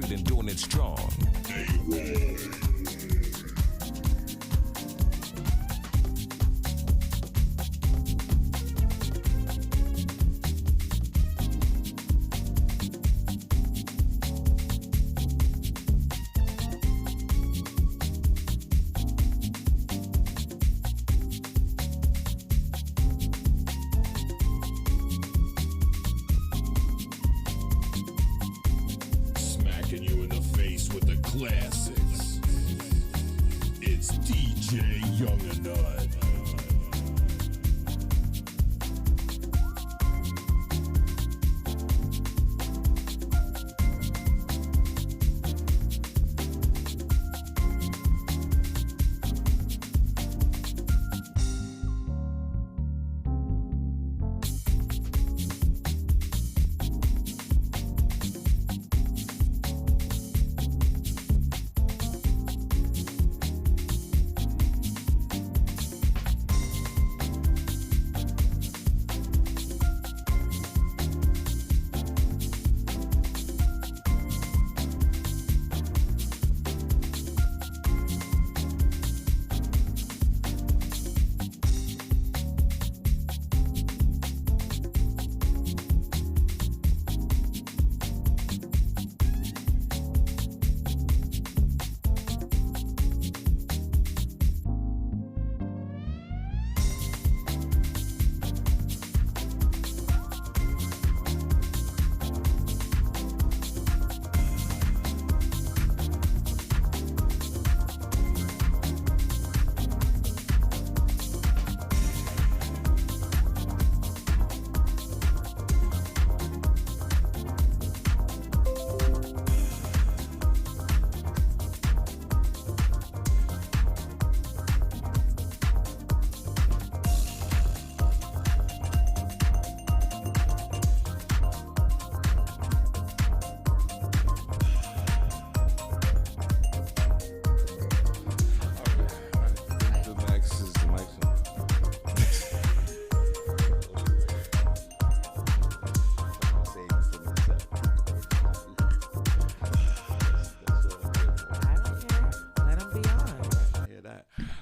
street and doing it strong. Smacking you in the face with the classics. It's DJ Young and Nut.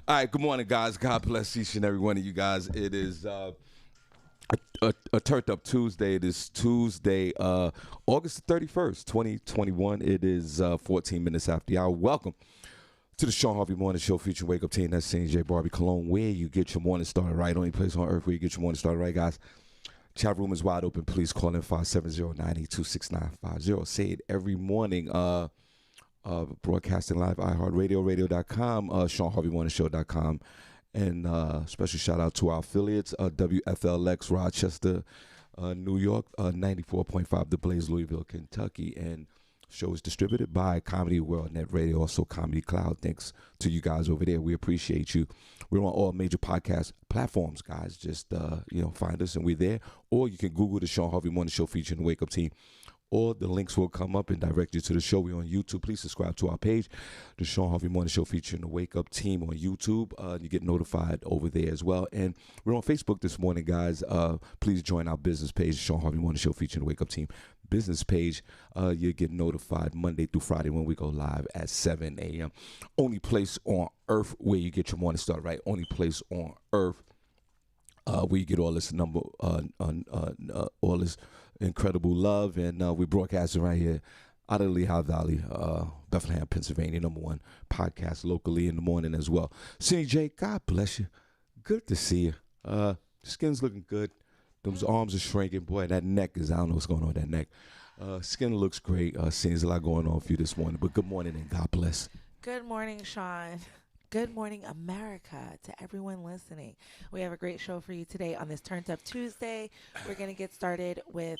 All right, good morning, guys. God bless each and every one of you guys. It is a Turned Up Tuesday. It is Tuesday, August 31st, 2021. It is 14 minutes after the hour. Welcome to the Shawn Harvey Morning Show featuring Wake Up Team. That's Senny, Barbi, Cologne, where you get your morning started right. Only place on earth where you get your morning started right, guys. Chat room is wide open. Please call in 570-982-6950. Say it every morning. Broadcasting live, iHeartRadio, radio.com, ShawnHarveyMorningShow.com. And special shout out to our affiliates, WFLX, Rochester, New York, 94.5 The Blaze, Louisville, Kentucky. And show is distributed by Comedy World Net Radio, also Comedy Cloud. Thanks to you guys over there. We appreciate you. We're on all major podcast platforms, guys. Just, find us and we're there. Or you can Google the Shawn Harvey Morning Show featuring the Wake Up Team. Or the links will come up and direct you to the show. We're on YouTube. Please subscribe to our page, the Shawn Harvey Morning Show featuring the Wake Up Team on YouTube. You get notified over there as well. And we're on Facebook this morning, guys. Please join our business page, the Shawn Harvey Morning Show featuring the Wake Up Team business page. You get notified Monday through Friday when we go live at 7 a.m. Only place on earth where you get your morning started, right? Only place on earth where you get all this all this incredible love, and we broadcasting right here out of the Lehigh Valley, Bethlehem, Pennsylvania, #1 podcast locally in the morning as well. Senny J, God bless you. Good to see you. Skin's looking good. Those arms are shrinking. Boy, that neck is, I don't know what's going on with that neck. Skin looks great. Seems a lot going on for you this morning, but good morning and God bless. Good morning, Shawn. Good morning, America, to everyone listening. We have a great show for you today on this Turned Up Tuesday. We're going to get started with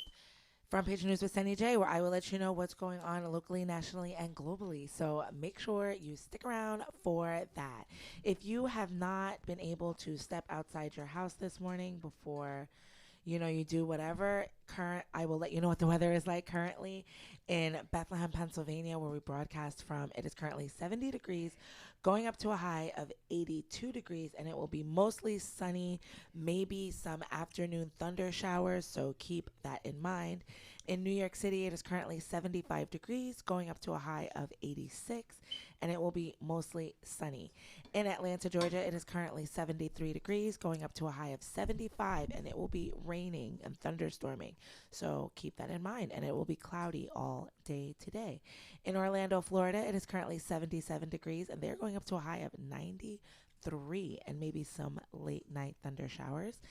Front Page News with Senny J, where I will let you know what's going on locally, nationally, and globally. So make sure you stick around for that. If you have not been able to step outside your house this morning before you do whatever, I will let you know what the weather is like currently in Bethlehem, Pennsylvania, where we broadcast from. It is currently 70 degrees, going up to a high of 82 degrees, and it will be mostly sunny, maybe some afternoon thunder showers, so keep that in mind. In New York City, it is currently 75 degrees, going up to a high of 86, and it will be mostly sunny. In Atlanta, Georgia, it is currently 73 degrees, going up to a high of 75, and it will be raining and thunderstorming. So keep that in mind, and it will be cloudy all day today. In Orlando, Florida, it is currently 77 degrees, and they're going up to a high of 93 and maybe some late night thunder showers.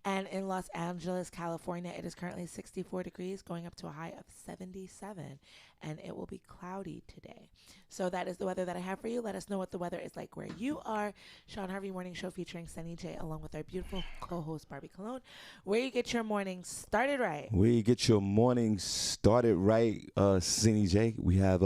And in Los Angeles, California, it is currently 64 degrees, going up to a high of 77, and it will be cloudy today. So that is the weather that I have for you. Let us know what the weather is like where you are. Shawn Harvey Morning Show featuring Senny J along with our beautiful co-host Barbi Cologne, where you get your morning started right. Where you get your morning started right, Senny J. We have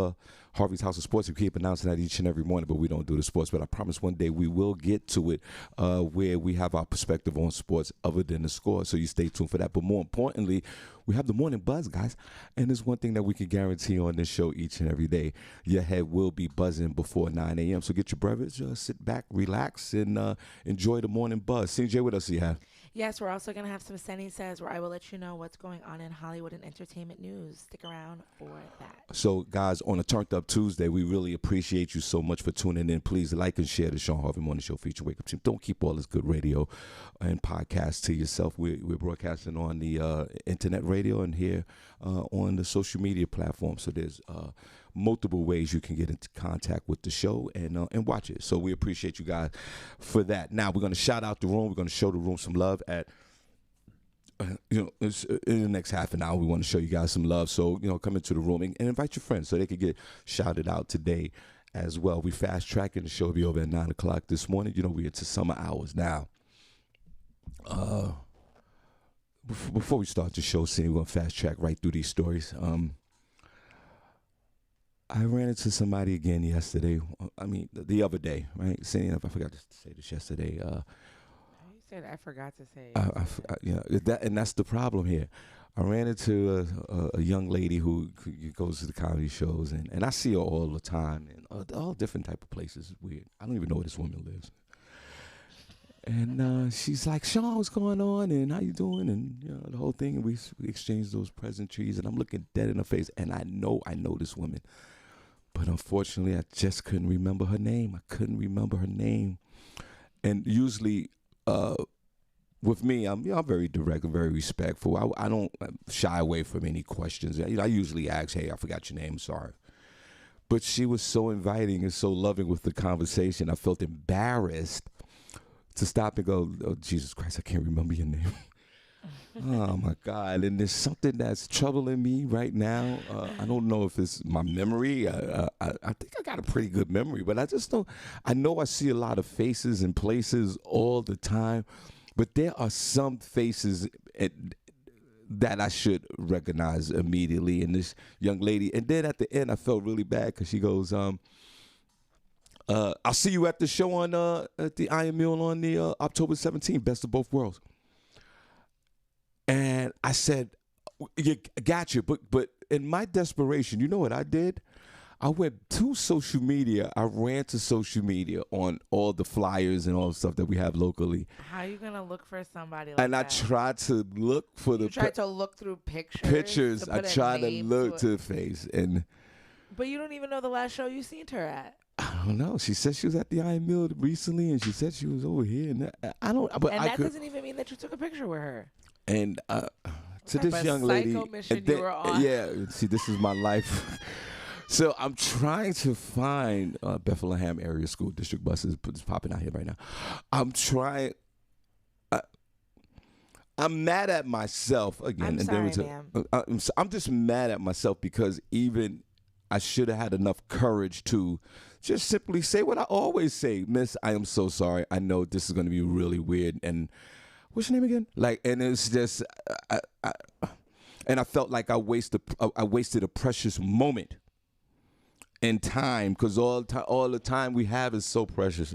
Harvey's House of Sports. We keep announcing that each and every morning, but we don't do the sports. But I promise one day we will get to it where we have our perspective on sports other than the score. So you stay tuned for that. But more importantly, we have the morning buzz, guys. And there's one thing that we can guarantee on this show each and every day. Your head will be buzzing before 9 a.m. So get your beverage, sit back, relax, and enjoy the morning buzz. CJ, what else do you have? Yes, we're also going to have some Senny Says, where I will let you know what's going on in Hollywood and entertainment news. Stick around for that. So, guys, on a Turned Up Tuesday, we really appreciate you so much for tuning in. Please like and share the Shawn Harvey Morning Show feature Wake Up Team. Don't keep all this good radio and podcasts to yourself. We're broadcasting on the internet radio and here on the social media platform. So there's multiple ways you can get into contact with the show and watch it. So we appreciate you guys for that. Now we're going to shout out the room. We're going to show the room some love at in the next half an hour. We want to show you guys some love. So come into the room and invite your friends so they can get shouted out today as well. We fast tracking the show. Will be over at 9 o'clock this morning. We're into summer hours now. Before we start the show, we're going to fast track right through these stories. I ran into somebody again yesterday. The other day, right? Saying, I forgot to say this yesterday. You said I forgot to say it. And that's the problem here. I ran into a young lady who goes to the comedy shows, and I see her all the time, and all different type of places. It's weird. I don't even know where this woman lives. And she's like, Shawn, what's going on? And how you doing? And the whole thing. And we exchanged those pleasantries. And I'm looking dead in her face. And I know this woman. But unfortunately, I just couldn't remember her name. And usually, with me, I'm very direct and very respectful. I don't shy away from any questions. I usually ask, hey, I forgot your name. Sorry. But she was so inviting and so loving with the conversation. I felt embarrassed to stop and go, oh, Jesus Christ, I can't remember your name. Oh, my God. And there's something that's troubling me right now. I don't know if it's my memory. I think I got a pretty good memory, but I just don't. I know I see a lot of faces and places all the time, but there are some faces that I should recognize immediately. And this young lady, and then at the end, I felt really bad because she goes, I'll see you at the show on at the Iron Mill on the October 17th, Best of Both Worlds. And I said, you got you. But in my desperation, you know what I did? I went to social media. I ran to social media on all the flyers and all the stuff that we have locally. How are you going to look for somebody like that? And I tried to look for You tried to look through pictures. I tried to look to the face. But you don't even know the last show you seen her at. I don't know. She said she was at the Iron Mill recently, and she said she was over here. And I don't. But and that doesn't even mean that you took a picture with her. And to this young lady, mission you were on. Yeah. See, this is my life. So I'm trying to find Bethlehem area school district buses. It's popping out here right now. I'm trying. I'm mad at myself again. I'm sorry, ma'am. I'm just mad at myself because even I should have had enough courage to just simply say what I always say. Miss, I am so sorry. I know this is going to be really weird. And what's your name again? And it's just, and I felt like I wasted a precious moment in time because all the time we have is so precious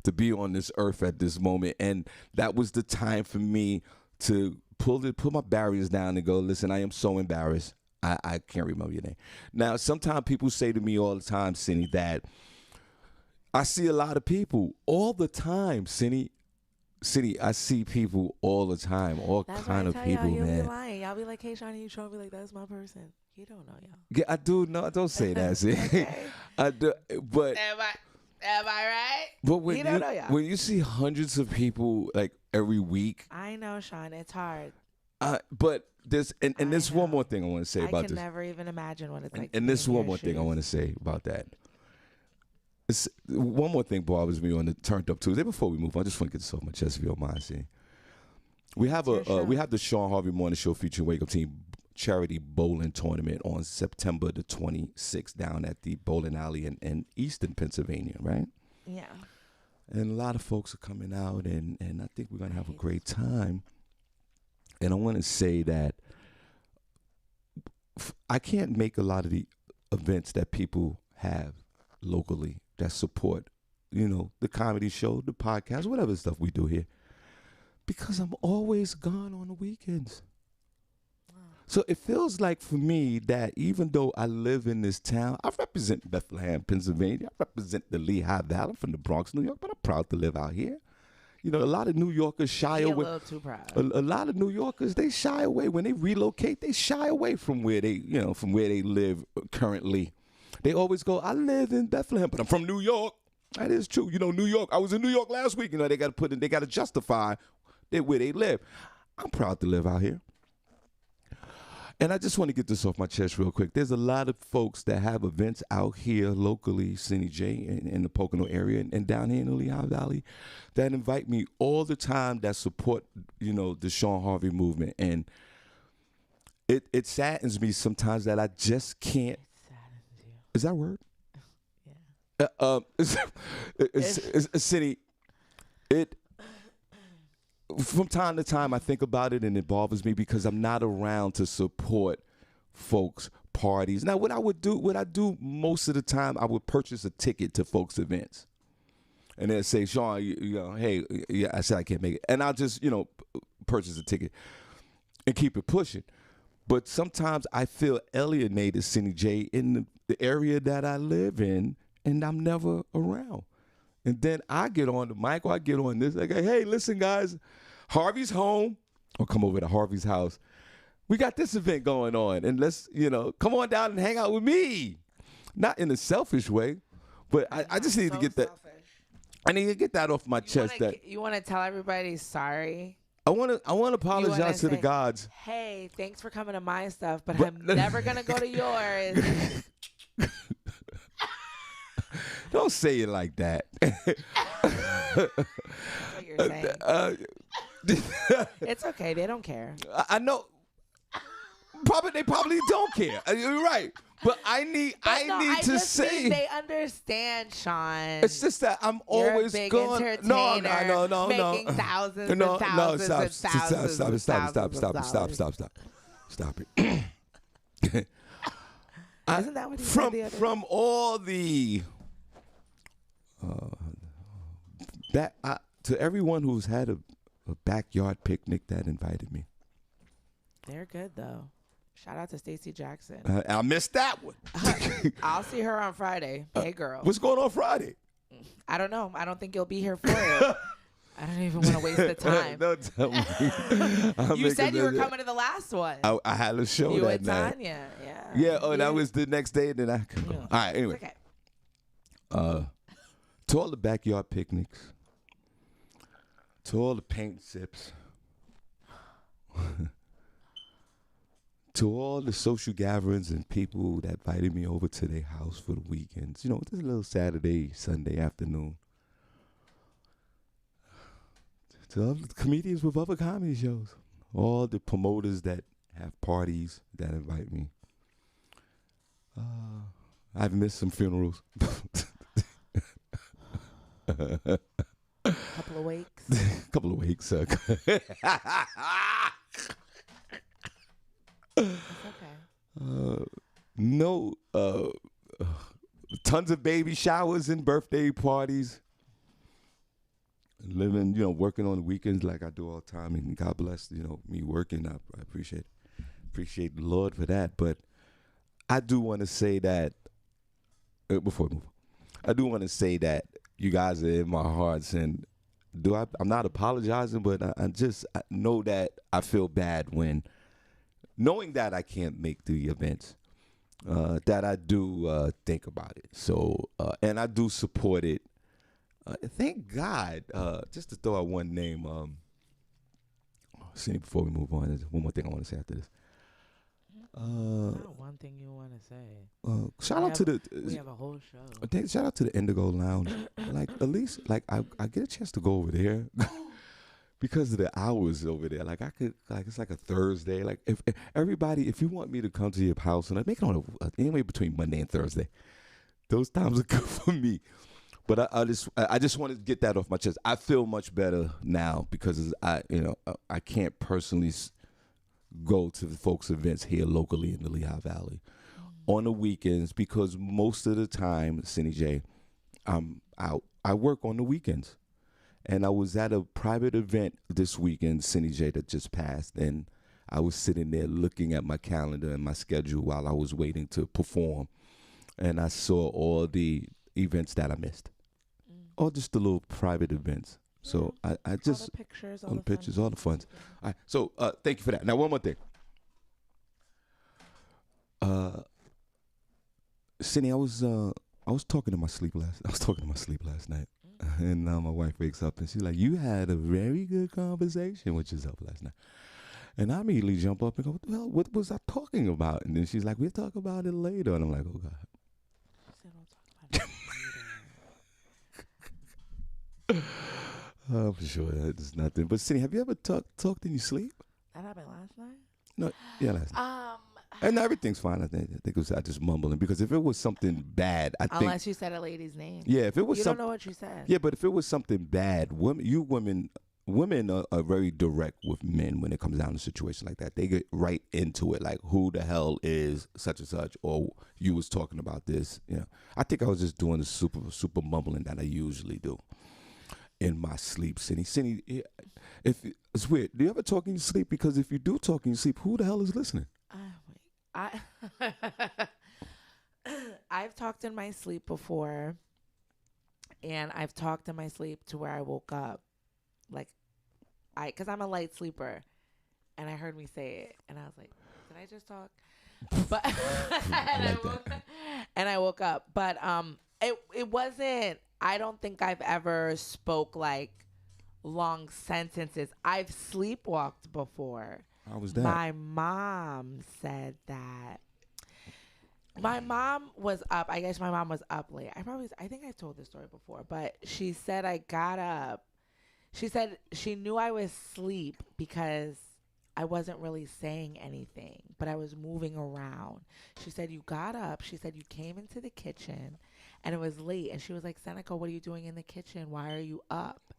to be on this earth at this moment. And that was the time for me to pull my barriers down and go, listen, I am so embarrassed. I can't remember your name. Now, sometimes people say to me all the time, Senny, that I see a lot of people all the time, Senny, City, I see people all the time, all That's kind why I of tell people, y'all, man. be lying. Y'all be like, hey, Shawnee, you show me like, that's my person. You don't know y'all. Yeah, I do. No, don't say that. See, Okay. I do, but Am I right? but when He don't know y'all. when you see hundreds of people like every week, I know, Sean. It's hard. but there's and I there's one know. more thing I want to say I about can this, never even imagine what it's like. and to this be in one your more thing I shoes. want to say about that. One more thing bothers me on the Turned Up Tuesday. Before we move on, I just want to get this off my chest if you don't mind. See, we have It's your show. we have the Shawn Harvey Morning Show featuring Wake Up Team charity bowling tournament on September the 26th down at the bowling alley in Easton, Pennsylvania, right? Yeah. And a lot of folks are coming out, and I think we're going to have a Right. great time. And I want to say that I can't make a lot of the events that people have locally that support, the comedy show, the podcast, whatever stuff we do here, because I'm always gone on the weekends. So it feels like for me that even though I live in this town, I represent Bethlehem, Pennsylvania. I represent the Lehigh Valley from the Bronx, New York, but I'm proud to live out here. A lot of New Yorkers shy Be a away. little too proud. A lot of New Yorkers, they shy away when they relocate. They shy away from where they live currently. They always go, I live in Bethlehem, but I'm from New York. That is true. New York. I was in New York last week. They got to justify where they live. I'm proud to live out here. And I just want to get this off my chest real quick. There's a lot of folks that have events out here locally, Senny J, in the Pocono area and down here in the Lehigh Valley that invite me all the time that support, the Shawn Harvey movement. And it saddens me sometimes that I just can't. Saddens you. Is that a word? Yeah. Senny, from time to time, I think about it and it bothers me because I'm not around to support folks' parties. Now, what I do most of the time, I would purchase a ticket to folks' events. And they'll say, Shawn, hey, yeah, I said I can't make it. And I'll just, purchase a ticket and keep it pushing. But sometimes I feel alienated, Senny J, in the area that I live in, and I'm never around. And then I get on the mic or I get on this. I go, hey, listen, guys, Harvey's home. Or come over to Harvey's house. We got this event going on. And let's, come on down and hang out with me. Not in a selfish way, but I just need to get that. Selfish. I need to get that off my chest. You want to tell everybody sorry? I want to apologize to the say, gods. Hey, thanks for coming to my stuff, but I'm never going to go to yours. Don't say it like that. That's what you're saying. It's okay. They don't care. I know. They probably don't care. You're right. But I need to say they understand, Sean. it's just that I'm You're always a big going. No, making thousands and no, thousands stop, and thousands and thousands of dollars. Stop it. Isn't that what you said the other day? From all the to everyone who's had a backyard picnic that invited me. They're good though. Shout out to Stacey Jackson. I missed that one. I'll see her on Friday. Hey, girl. What's going on Friday? I don't know. I don't think you'll be here for it. I don't even want to waste the time. Don't tell me. You said you were coming to the last one. I had a show You that and night. Tanya, yeah. Yeah, that was the next day, and then I could go. Yeah. All right, anyway. It's okay. To all the backyard picnics, to all the paint sips, to all the social gatherings and people that invited me over to their house for the weekends, this little Saturday, Sunday afternoon. To all the comedians with other comedy shows, all the promoters that have parties that invite me. I've missed some funerals. Couple of weeks. Couple of weeks. It's okay. No, tons of baby showers and birthday parties. Living, working on the weekends like I do all the time, and God bless, me working. I appreciate the Lord for that. But I do want to say that before we move on, I do want to say that you guys are in my hearts, and I'm not apologizing, but I know that I feel bad when knowing that I can't make the events. That I do think about it. So and I do support it. Thank God. Just to throw out one name. Senny, before we move on, there's one more thing I want to say after this. Not one thing you want to say. Shout out to the. We have a whole show. Shout out to the Indigo Lounge. Like at least, like I get a chance to go over there because of the hours over there. Like I could, like it's like a Thursday. Like if everybody, if you want me to come to your house and make it on anyway between Monday and Thursday, those times are good for me. But I just wanted to get that off my chest. I feel much better now because I can't personally go to the folks' events here locally in the Lehigh Valley on the weekends because most of the time, Senny J, I'm out. I work on the weekends. And I was at a private event this weekend, Senny J, that just passed, and I was sitting there looking at my calendar and my schedule while I was waiting to perform, and I saw all the events that I missed, all just the little private events. So I just all the pictures, all the fun. All right, so thank you for that. Now one more thing, Senny, I was talking to my sleep last. I was talking to my sleep last night, and now my wife wakes up and she's like, "You had a very good conversation with yourself last night." And I immediately jump up and go, "Well, what was I talking about?" And then she's like, "We'll talk about it later." And I'm like, "Oh God." She said, "Don't talk about it later." I'm sure there's nothing. But Senny, have you ever talked in your sleep? That happened last night. No, yeah, last night. And everything's fine. I think it was I just mumbling because if it was something bad, unless you said a lady's name. Yeah, if it was you don't know what you said. Yeah, but if it was something bad, women are very direct with men when it comes down to situations like that. They get right into it, like who the hell is such and such, or you was talking about this. You know, I think I was just doing the super mumbling that I usually do in my sleep. Senny, if it's weird, do you ever talk in your sleep? Because if you do talk in your sleep, who the hell is listening? I've talked in my sleep before, and I've talked in my sleep to where I woke up, like because I'm a light sleeper, and I heard me say it, and I was like, "Did I just talk?" But I woke up, but it wasn't. I don't think I've ever spoke like long sentences. I've sleepwalked before. How was that? My mom said that. My mom was up. I guess my mom was up late. I think I told this story before, but she said I got up. She said she knew I was asleep because I wasn't really saying anything, but I was moving around. She said you got up. She said you came into the kitchen and it was late. And she was like, "Seneca, what are you doing in the kitchen? Why are you up?"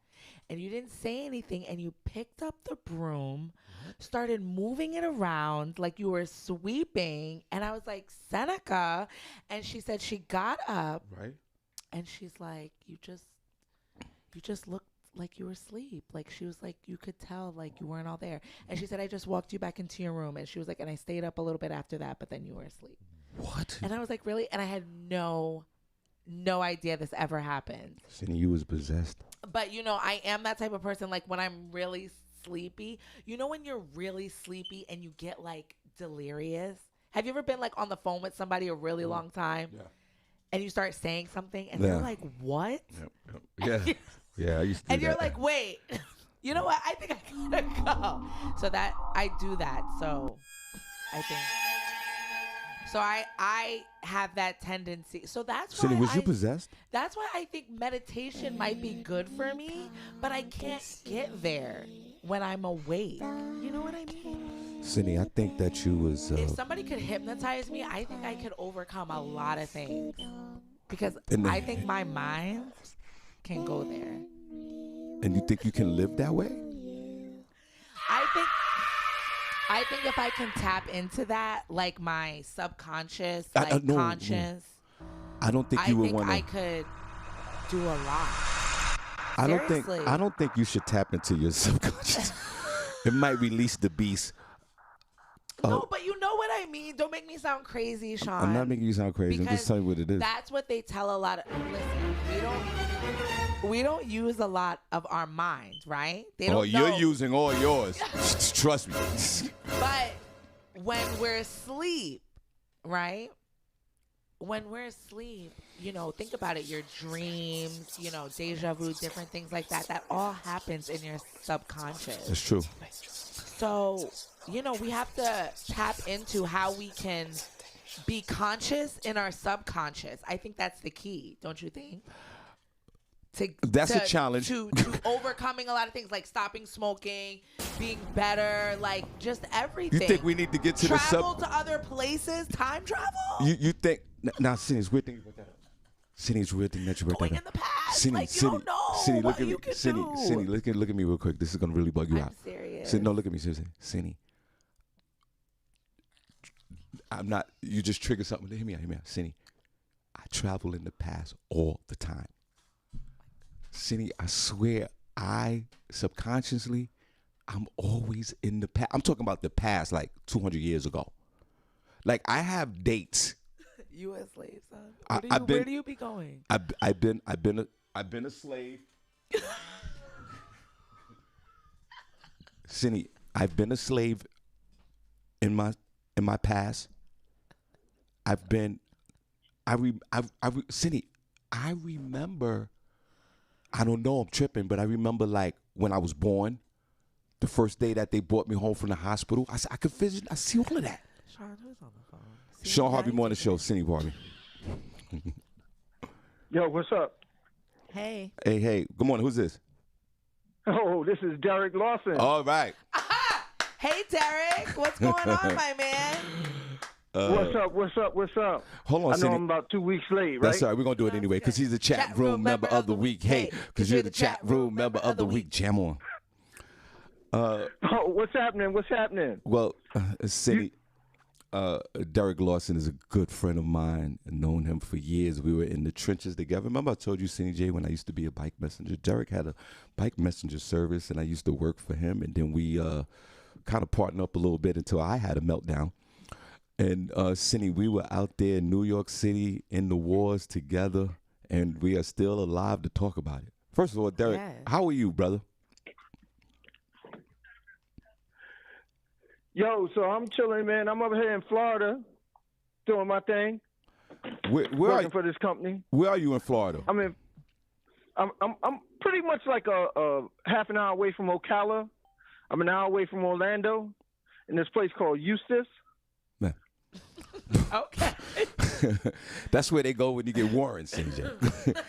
And you didn't say anything, and you picked up the broom, started moving it around like you were sweeping. And I was like, "Seneca." And she said she got up. Right. And she's like, you just looked like you were asleep. Like, she was like, you could tell like you weren't all there. And she said, "I just walked you back into your room." And she was like, "And I stayed up a little bit after that, but then you were asleep." What? And I was like, "Really?" And I had no idea this ever happened. Senny, you was possessed. But, I am that type of person. Like, when I'm really sleepy, when you're really sleepy and you get, like, delirious? Have you ever been, like, on the phone with somebody a really long time? Yeah. And you start saying something, and they're like, "What?" Yep. Yeah. Yeah, I used to do and you're that. like, "Wait, you know what? I think I gotta go." So that, I do that. So, I think... So I have that tendency. So that's why. Senny, was you possessed? That's why I think meditation might be good for me, but I can't get there when I'm awake. You know what I mean? Senny, I think that you was. If somebody could hypnotize me, I think I could overcome a lot of things because I think my mind can go there. And you think you can live that way? I think if I can tap into that, like my subconscious, conscious, I don't think you would want to. I could do a lot. I don't think you should tap into your subconscious. It might release the beast. No, but you know what I mean? Don't make me sound crazy, Sean. I'm not making you sound crazy. I'm just telling you what it is. That's what they tell a lot of. Listen, we don't use a lot of our minds, right? They don't you're know. using all yours. Trust me. But when we're asleep, right? When we're asleep, think about it. Your dreams, deja vu, different things like that. That all happens in your subconscious. It's true. So, we have to tap into how we can be conscious in our subconscious. I think that's the key, don't you think? That's a challenge. To overcoming a lot of things like stopping smoking, being better, like just everything. You think we need to get to travel to other places, time travel? You think now, Senny's weird thing you brought that up. Senny's weird thing that you brought Going that up. in the past, Senny, like you don't know Senny, what look at you me. can Senny, do. Senny, look at me real quick. This is gonna really bug you I'm out. serious. Senny, no, look at me seriously. Senny, I'm not. You just trigger something. Hear me out. Senny, I travel in the past all the time. Senny, I swear, I subconsciously, I'm always in the past. I'm talking about the past, like 200 years ago. Like I have dates. You a slave, son? Where do you be going? I've been a slave. Senny, I've been a slave in my past. Senny, I remember. I don't know, I'm tripping, but I remember like when I was born, the first day that they brought me home from the hospital, I could visit, I see all of that. Sean, who's on the phone? Shawn Harvey Morning Show, Senny Barbi. Yo, what's up? Hey. Hey, good morning, who's this? Oh, this is Derek Lawson. All right. Hey, Derek. What's going on, my man? What's up? Hold on, I know Senny. I'm about 2 weeks late, right? That's all right, we're going to do it anyway, because he's the chat room member of the week. Hey, because you're the chat room member of the week. Jam on. Oh, what's happening? Well, Senny, Derek Lawson is a good friend of mine. I've known him for years. We were in the trenches together. Remember I told you, Senny J, when I used to be a bike messenger? Derek had a bike messenger service, and I used to work for him. And then we kind of partnered up a little bit until I had a meltdown. And Senny, we were out there in New York City in the wars together, and we are still alive to talk about it. First of all, Derek, How are you, brother? Yo, so I'm chilling, man. I'm over here in Florida doing my thing. Where working for this company. Where are you in Florida? I'm pretty much like a half an hour away from Ocala. I'm an hour away from Orlando in this place called Eustis. Man. Okay. That's where they go when you get warrants, CJ.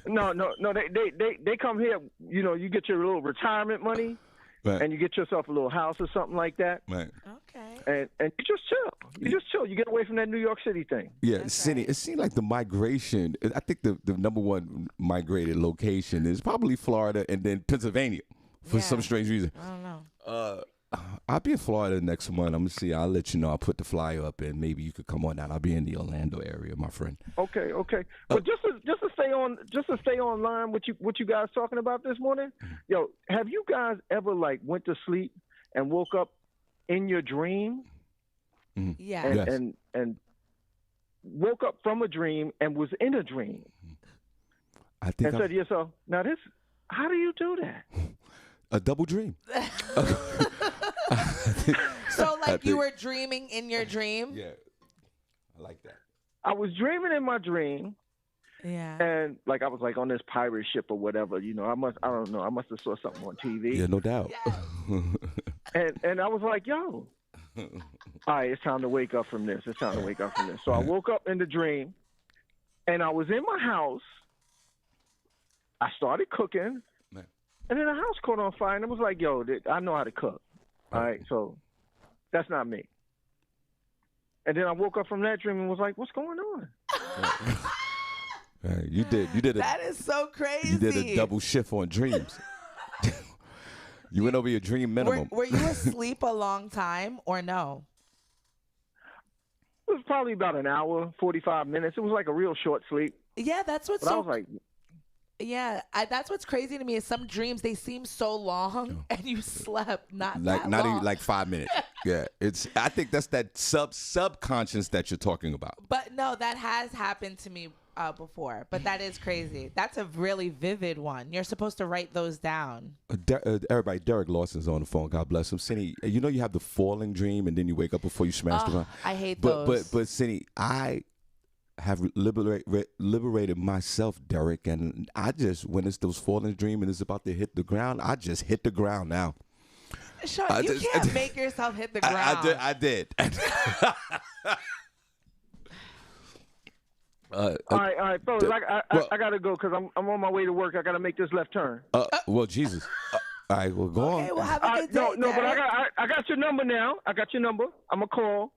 No. They come here. You get your little retirement money, right, and you get yourself a little house or something like that. Right. Okay. And you just chill. You get away from that New York City thing. Yeah, Senny, it seemed like the migration. I think the number one migrated location is probably Florida and then Pennsylvania for some strange reason. I don't know. I'll be in Florida next month. I'm gonna see. I'll let you know. I'll put the flyer up, and maybe you could come on down. I'll be in the Orlando area, my friend. Okay. But just to stay online, what you guys talking about this morning? Yo, have you guys ever went to sleep and woke up in your dream? Mm-hmm. Yeah. And woke up from a dream and was in a dream. I think. And said to yourself, now this, how do you do that? A double dream. So you were dreaming in your dream? Yeah, I like that. I was dreaming in my dream. Yeah. And I was on this pirate ship or whatever, I don't know. I must have saw something on TV. Yeah, no doubt. Yeah. and I was like, yo, all right, it's time to wake up from this. So I woke up in the dream, and I was in my house. I started cooking. And then the house caught on fire, and I was like, yo, I know how to cook. All right, so that's not me. And then I woke up from that dream and was like, what's going on? You did. That is so crazy. You did a double shift on dreams. You went over your dream minimum. Were you asleep a long time or no? It was probably about an hour, 45 minutes. It was like a real short sleep. Yeah, that's what's But I so. was like, Yeah, that's what's crazy to me is some dreams, they seem so long and you slept not Like that not long. even like 5 minutes. Yeah, I think that's that subconscious that you're talking about. But no, that has happened to me before. But that is crazy. That's a really vivid one. You're supposed to write those down. Everybody, Derek Lawson's on the phone. God bless him. Cindy, you know you have the falling dream and then you wake up before you smash the ground. I hate those. But Cindy, I have liberated myself, Derek, and I just, when it's those falling dream and it's about to hit the ground, I just hit the ground now. Sean, you can't make yourself hit the ground. I did. All right, fellas. I gotta go because I'm on my way to work. I gotta make this left turn. Well, Jesus. All right, well, go on. Okay, well, have a good day. No, but Derek. I got your number now. I got your number. I'm gonna call.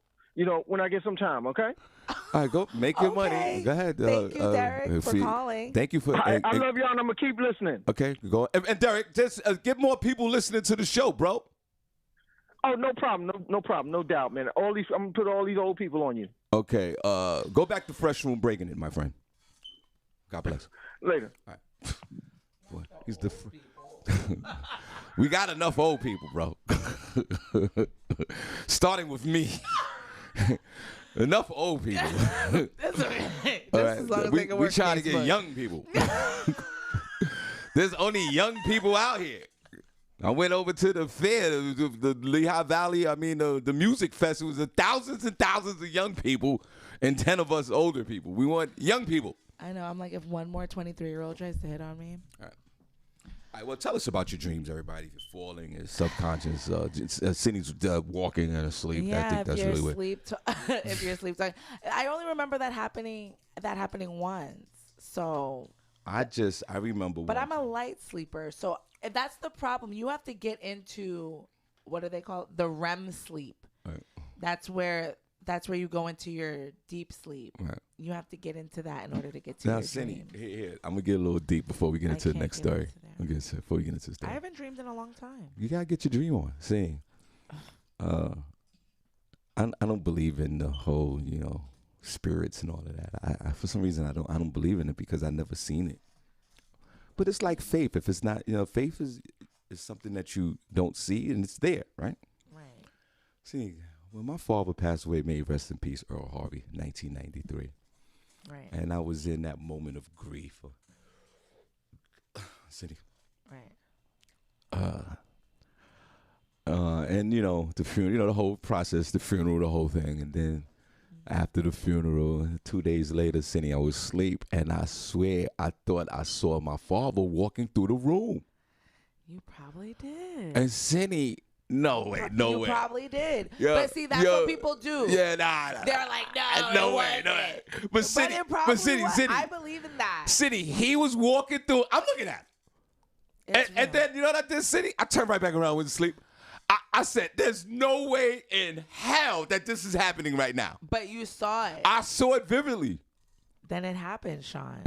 When I get some time. Okay. All right, go make your Okay. money. Go ahead. Thank you, Derek, for calling. Thank you for. I love y'all, and I'm gonna keep listening. Okay, go. And Derek, just get more people listening to the show, bro. Oh, no problem. No problem. No doubt, man. I'm gonna put all these old people on you. Okay, go back to Fresh Room breaking it, my friend. God bless. Later. All right. Boy, he's the. We got enough old people, bro. Starting with me. Enough old people. That's okay. All Just right. as long as they can We work trying to Facebook. get young people. There's only young people out here. I went over to the fair, the Lehigh Valley. I mean, the music festival. It was thousands and thousands of young people and 10 of us older people. We want young people. I know. I'm like, if one more 23-year-old tries to hit on me. All right, well, tell us about your dreams, everybody. You're falling, it's subconscious. Cindy's walking and asleep. Yeah, I think that's really weird. if you're asleep. I only remember that happening once. So. I remember. But I'm a light sleeper, so that's the problem. You have to get into, what do they call it? The REM sleep. Right. That's where you go into your deep sleep. Right. You have to get into that in order to get to Now, your Cindy, dreams. here, I'm gonna get a little deep before we get into the next story. Before we get into the story, I haven't dreamed in a long time. you gotta get your dream on. See, I don't believe in the whole, spirits and all of that. I for some reason I don't believe in it because I never seen it. But it's like faith. If it's not, faith is something that you don't see and it's there, right? Right. See, when my father passed away, may he rest in peace, Earl Harvey, 1993. Right. And I was in that moment of grief. Cindy. Right. And the funeral, the whole process, the funeral, the whole thing, and then after the funeral, 2 days later, Cindy, I was asleep, and I swear I thought I saw my father walking through the room. You probably did. And Cindy, no way. You probably did. Yeah, but see, that's what people do. Yeah, nah. They're like, No way. But Cindy, it probably Cindy, was. Cindy, I believe in that. Cindy, he was walking through. I'm looking at him. And then, you know what I did, Cindy? I turned right back around with sleep. I said, there's no way in hell that this is happening right now. But you saw it. I saw it vividly. Then it happened, Sean.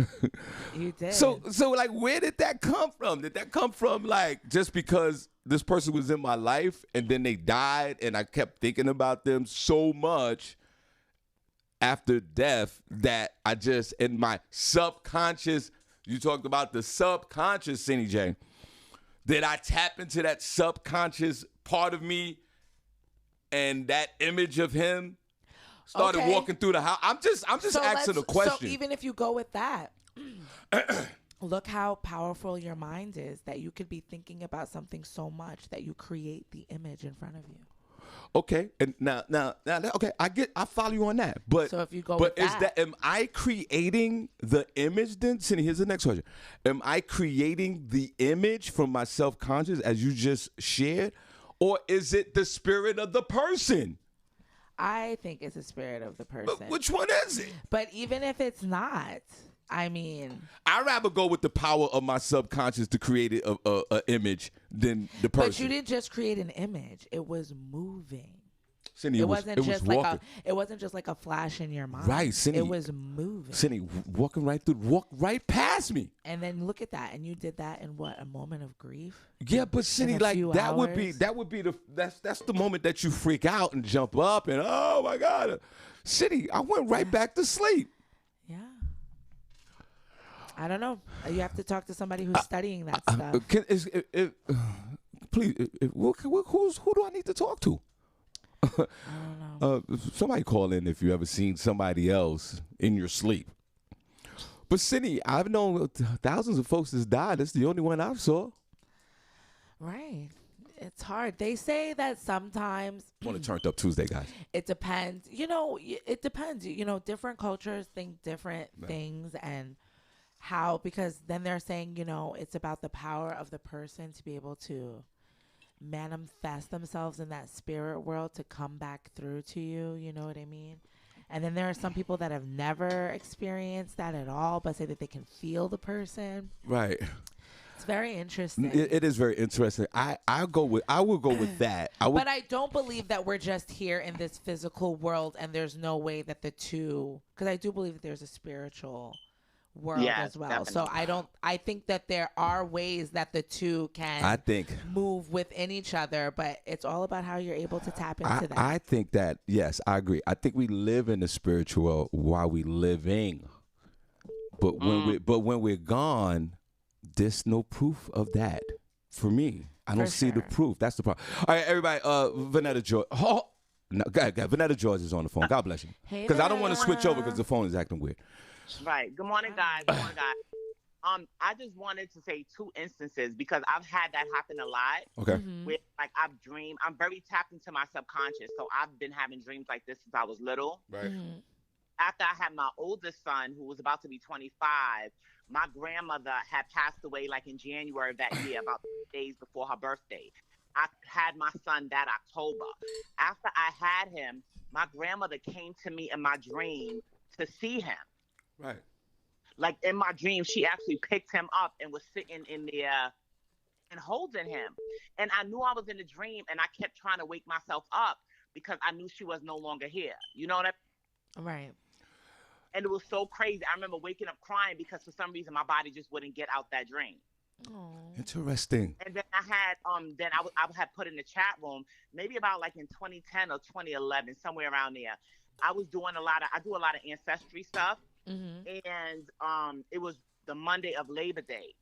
You did. So like, where did that come from? Did that come from, like, just because this person was in my life and then they died and I kept thinking about them so much after death that I just, in my subconscious, you talked about the subconscious, Cindy J. Did I tap into that subconscious part of me and that image of him started walking through the house? I'm just asking a question. So even if you go with that, look how powerful your mind is, that you could be thinking about something so much that you create the image in front of you. Okay, and now, okay, I follow you on that. But so if you go, but with is that, am I creating the image then? Cindy, here's the next question: am I creating the image from my self-conscious as you just shared, or is it the spirit of the person? I think it's the spirit of the person. But which one is it? But even if it's not, I mean, I'd rather go with the power of my subconscious to create a image than the person. But you didn't just create an image; it was moving. Cindy, it wasn't just like a flash in your mind. Right, Cindy. It was moving. Cindy, walk right past me. And then look at that, and you did that in what, a moment of grief? Yeah, but Cindy, like that would be that's the moment that you freak out and jump up and oh my God, Cindy, I went right back to sleep. Yeah. I don't know. You have to talk to somebody who's studying that stuff. Please, who do I need to talk to? I don't know. Somebody call in if you ever seen somebody else in your sleep. But Senny, I've known thousands of folks that's died. That's the only one I saw. Right. It's hard. They say that sometimes. On a Turned Up Tuesday, guys. It depends. It depends. Different cultures think different things and how, because then they're saying, it's about the power of the person to be able to manifest themselves in that spirit world to come back through to you. You know what I mean? And then there are some people that have never experienced that at all, but say that they can feel the person. Right. It's very interesting. It is very interesting. I will go with that. But I don't believe that we're just here in this physical world and there's no way that the two, because I do believe that there's a spiritual world as well. Definitely. So I think that there are ways that the two can move within each other, but it's all about how you're able to tap into that. I think that, yes, I agree. I think we live in the spiritual world while we living. But when we're gone, there's no proof of that. For me, I don't see the proof. That's the problem. All right, everybody, Vanetta George. Oh, no, Vanetta George is on the phone. God bless you. Because I don't want to switch over because the phone is acting weird. Right. Good morning, guys. Good morning, guys. I just wanted to say 2 instances because I've had that happen a lot. Okay. With I've dreamed. I'm very tapped into my subconscious, so I've been having dreams like this since I was little. Right. Mm-hmm. After I had my oldest son, who was about to be 25, my grandmother had passed away in January of that year, about 3 days before her birthday. I had my son that October. After I had him, my grandmother came to me in my dream to see him. Right. In my dream, she actually picked him up and was sitting in there and holding him. And I knew I was in a dream, and I kept trying to wake myself up because I knew she was no longer here. You know what I mean? Right. And it was so crazy. I remember waking up crying because for some reason my body just wouldn't get out that dream. Aww. Interesting. And then I had I had put in the chat room maybe about in 2010 or 2011, somewhere around there. I do a lot of ancestry stuff. Mm-hmm. And it was the Monday of Labor Day.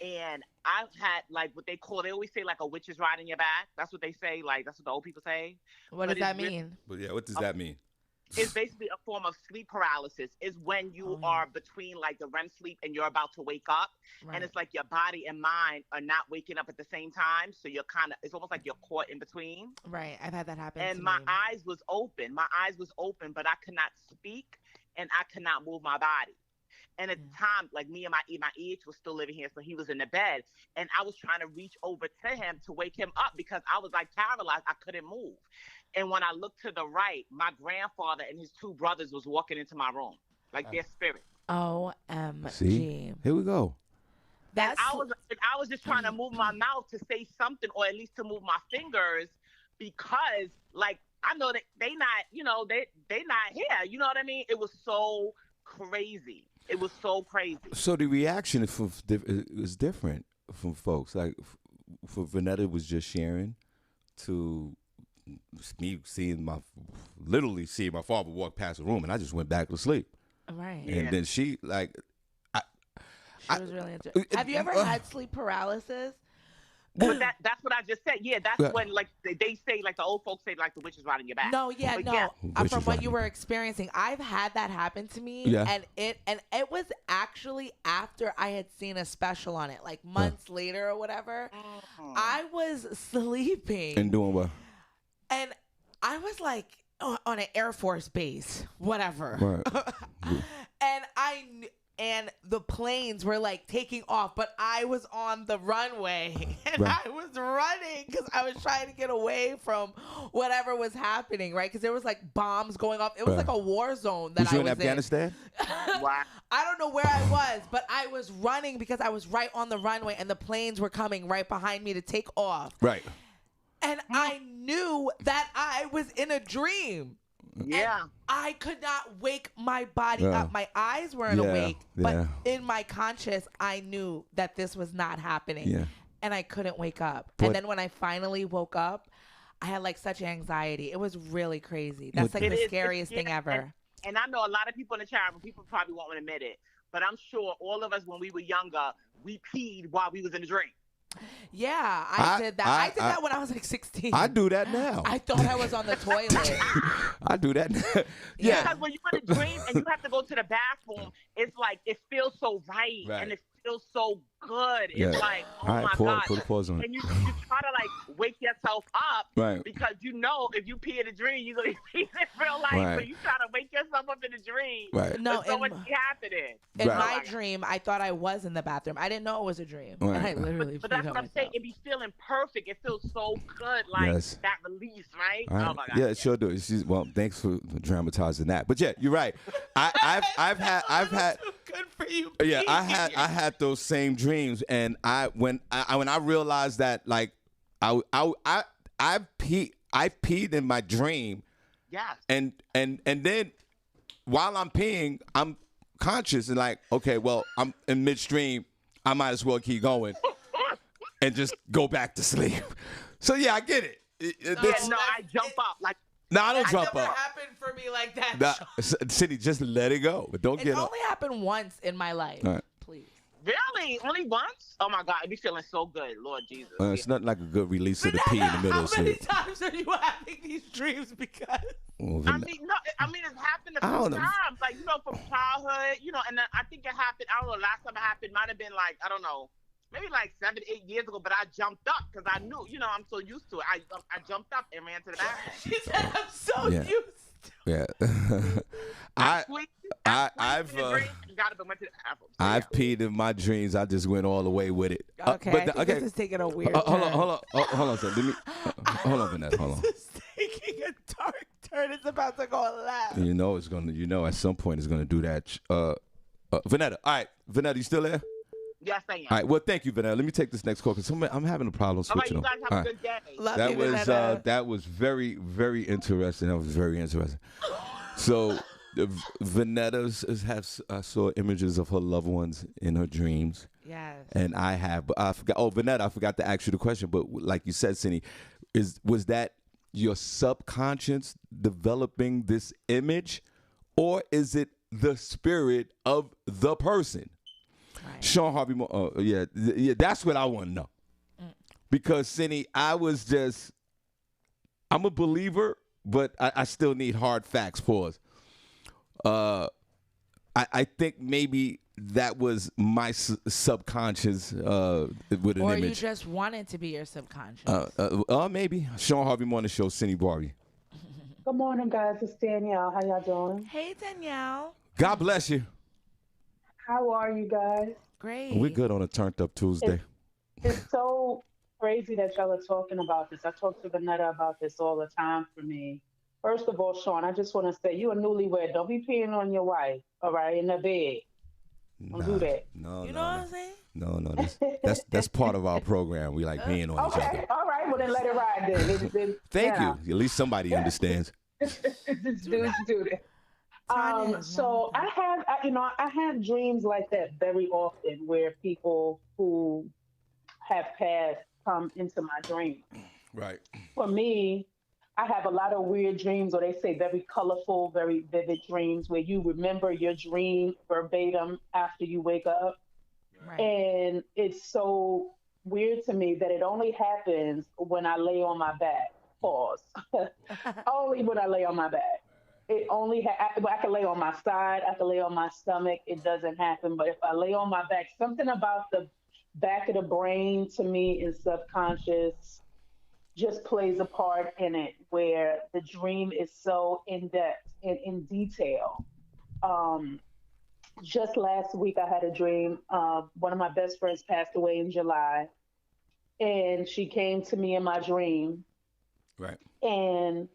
And I had what they always say a witch is riding your back. That's what they say. That's what the old people say. What does that mean? But yeah, what does that mean? It's basically a form of sleep paralysis. It's when you are between the REM sleep and you're about to wake up. Right. And it's your body and mind are not waking up at the same time. So you're it's almost like you're caught in between. Right. I've had that happen. And my eyes was open. My eyes was open, but I could not speak and I could not move my body. And at the time, me and my EH was still living here, so he was in the bed. And I was trying to reach over to him to wake him up because I was paralyzed. I couldn't move. And when I looked to the right, my grandfather and his 2 brothers was walking into my room, their spirit. OMG. See? Here we go. I was just trying to move my mouth to say something, or at least to move my fingers, because I know that they not, they not here. You know what I mean? It was so crazy. It was so crazy. So the reaction is different from folks. For Vanetta was just sharing to me literally seeing my father walk past the room, and I just went back to sleep. Right. And then she she was really into. Have you ever had sleep paralysis? But that's what I just said. Yeah, that's when they say the old folks say the witch is riding your back. No, yeah, but no. Yeah. From what you were experiencing, I've had that happen to me, and it was actually after I had seen a special on it, months later or whatever. Mm-hmm. I was sleeping and doing what? And I was on an Air Force base, whatever. Right. And the planes were taking off, but I was on the runway and I was running because I was trying to get away from whatever was happening, right? Because there was bombs going off. It was a war zone that I was in. Afghanistan? Wow. I don't know where I was, but I was running because I was right on the runway and the planes were coming right behind me to take off. Right. And I knew that I was in a dream. Yeah. And I could not wake my body up. My eyes weren't awake, but in my conscious, I knew that this was not happening. Yeah. And I couldn't wake up. And then when I finally woke up, I had such anxiety. It was really crazy. That's the scariest thing ever. And I know a lot of people in the chat room, people probably won't admit it, but I'm sure all of us when we were younger, we peed while we was in the dream. Yeah, I did that. I did that when I was like 16. I do that now. I thought I was on the toilet. I do that. Yeah. Because when you're in a dream and you have to go to the bathroom, it's like it feels so right. And it feels so good. Yeah. It's like, oh All right, my God. put a pause on it. And you try to like wake yourself up, Right. because you know if you pee in a dream, you're gonna pee in real life. Right. So you try to wake yourself up in a dream. Right. No, But so much happening. In Right. my dream, I thought I was in the bathroom. I didn't know it was a dream. Right. And I literally But peed that's on what I'm saying. myself. It be feeling perfect. It feels so good, like Yes. that release, right? All right. Oh my God. Yeah, it sure do. Well, thanks for dramatizing that. But yeah, you're right. I've had. Good for you. Yeah, I had those same dreams, and when I realized that, like, I peed in my dream, Yes. and then while I'm peeing, I'm conscious and like, okay, well, I'm in midstream, I might as well keep going and just go back to sleep. So yeah, I get it. I jump up like. No, I don't That jump never up. happened for me like that. Nah, Cindy, just let it go, but don't It's get up. only happened once in my life. All right. Please. Really? Only once? Oh my God, I be feeling so good, Lord Jesus. It's not like a good release of the pee in the middle How of many sleep. times are you having these dreams? Because Well, I mean, it's happened a I don't few know. times, like, from childhood, and then I think it happened, I don't know, last time it happened might have been like, I don't know, maybe like 7, 8 years ago, but I jumped up because I knew, I'm so used to it. I jumped up and ran to the bathroom. she said, I'm so Yeah. used to Yeah. I've peed in my dreams. I just went all the way with it. Okay, I think this is taking a weird turn. Hold on, sir. Let me. Hold on, Vanessa. Hold on. This is taking a dark turn. It's about to go left. You know it's gonna. At some point it's gonna do that. Vanetta. All right, Vanetta, you still there? Yes, I am. All right. Well, thank you, Vanetta. Let me take this next call because I'm having a problem All right, switching you guys on. have a good day. Love That you, was Vanetta. that was very, very interesting. That was very interesting. So Vanetta saw images of her loved ones in her dreams. Yes. And I have, but I forgot. Oh, Vanetta, I forgot to ask you the question. But like you said, Senny, was that your subconscious developing this image, or is it the spirit of the person? Right. Shawn Harvey, yeah, that's what I want to know. Because Senny, I'm a believer, but I still need hard facts. Pause. I think maybe that was my subconscious with an or image. you just wanted to be your subconscious. Maybe. Shawn Harvey Morning Show, Senny Barbi. Good morning, guys. It's Danielle. How y'all doing? Hey, Danielle. God bless you. How are you guys? Great. We're good on a turned up Tuesday. It's so crazy that y'all are talking about this. I talk to Vanetta about this all the time for me. First of all, Shawn, I just want to say you a newlywed. Don't be peeing on your wife, all right, in the bed. Don't do that. No, You know what I'm saying? No. That's part of our program. We like being on each Okay, other. all right. Well, then let it ride then. Thank you. At least somebody understands. Just do that. So I have dreams like that very often where people who have passed come into my dreams. Right. For me, I have a lot of weird dreams, or they say very colorful, very vivid dreams where you remember your dream verbatim after you wake up. Right. And it's so weird to me that it only happens when I lay on my back. Pause. Only when I lay on my back. It only I can lay on my side, I can lay on my stomach. It doesn't happen. But if I lay on my back, something about the back of the brain to me is subconscious, just plays a part in it where the dream is so in depth and in detail. Just last week, I had a dream. One of my best friends passed away in July, and she came to me in my dream. Right. And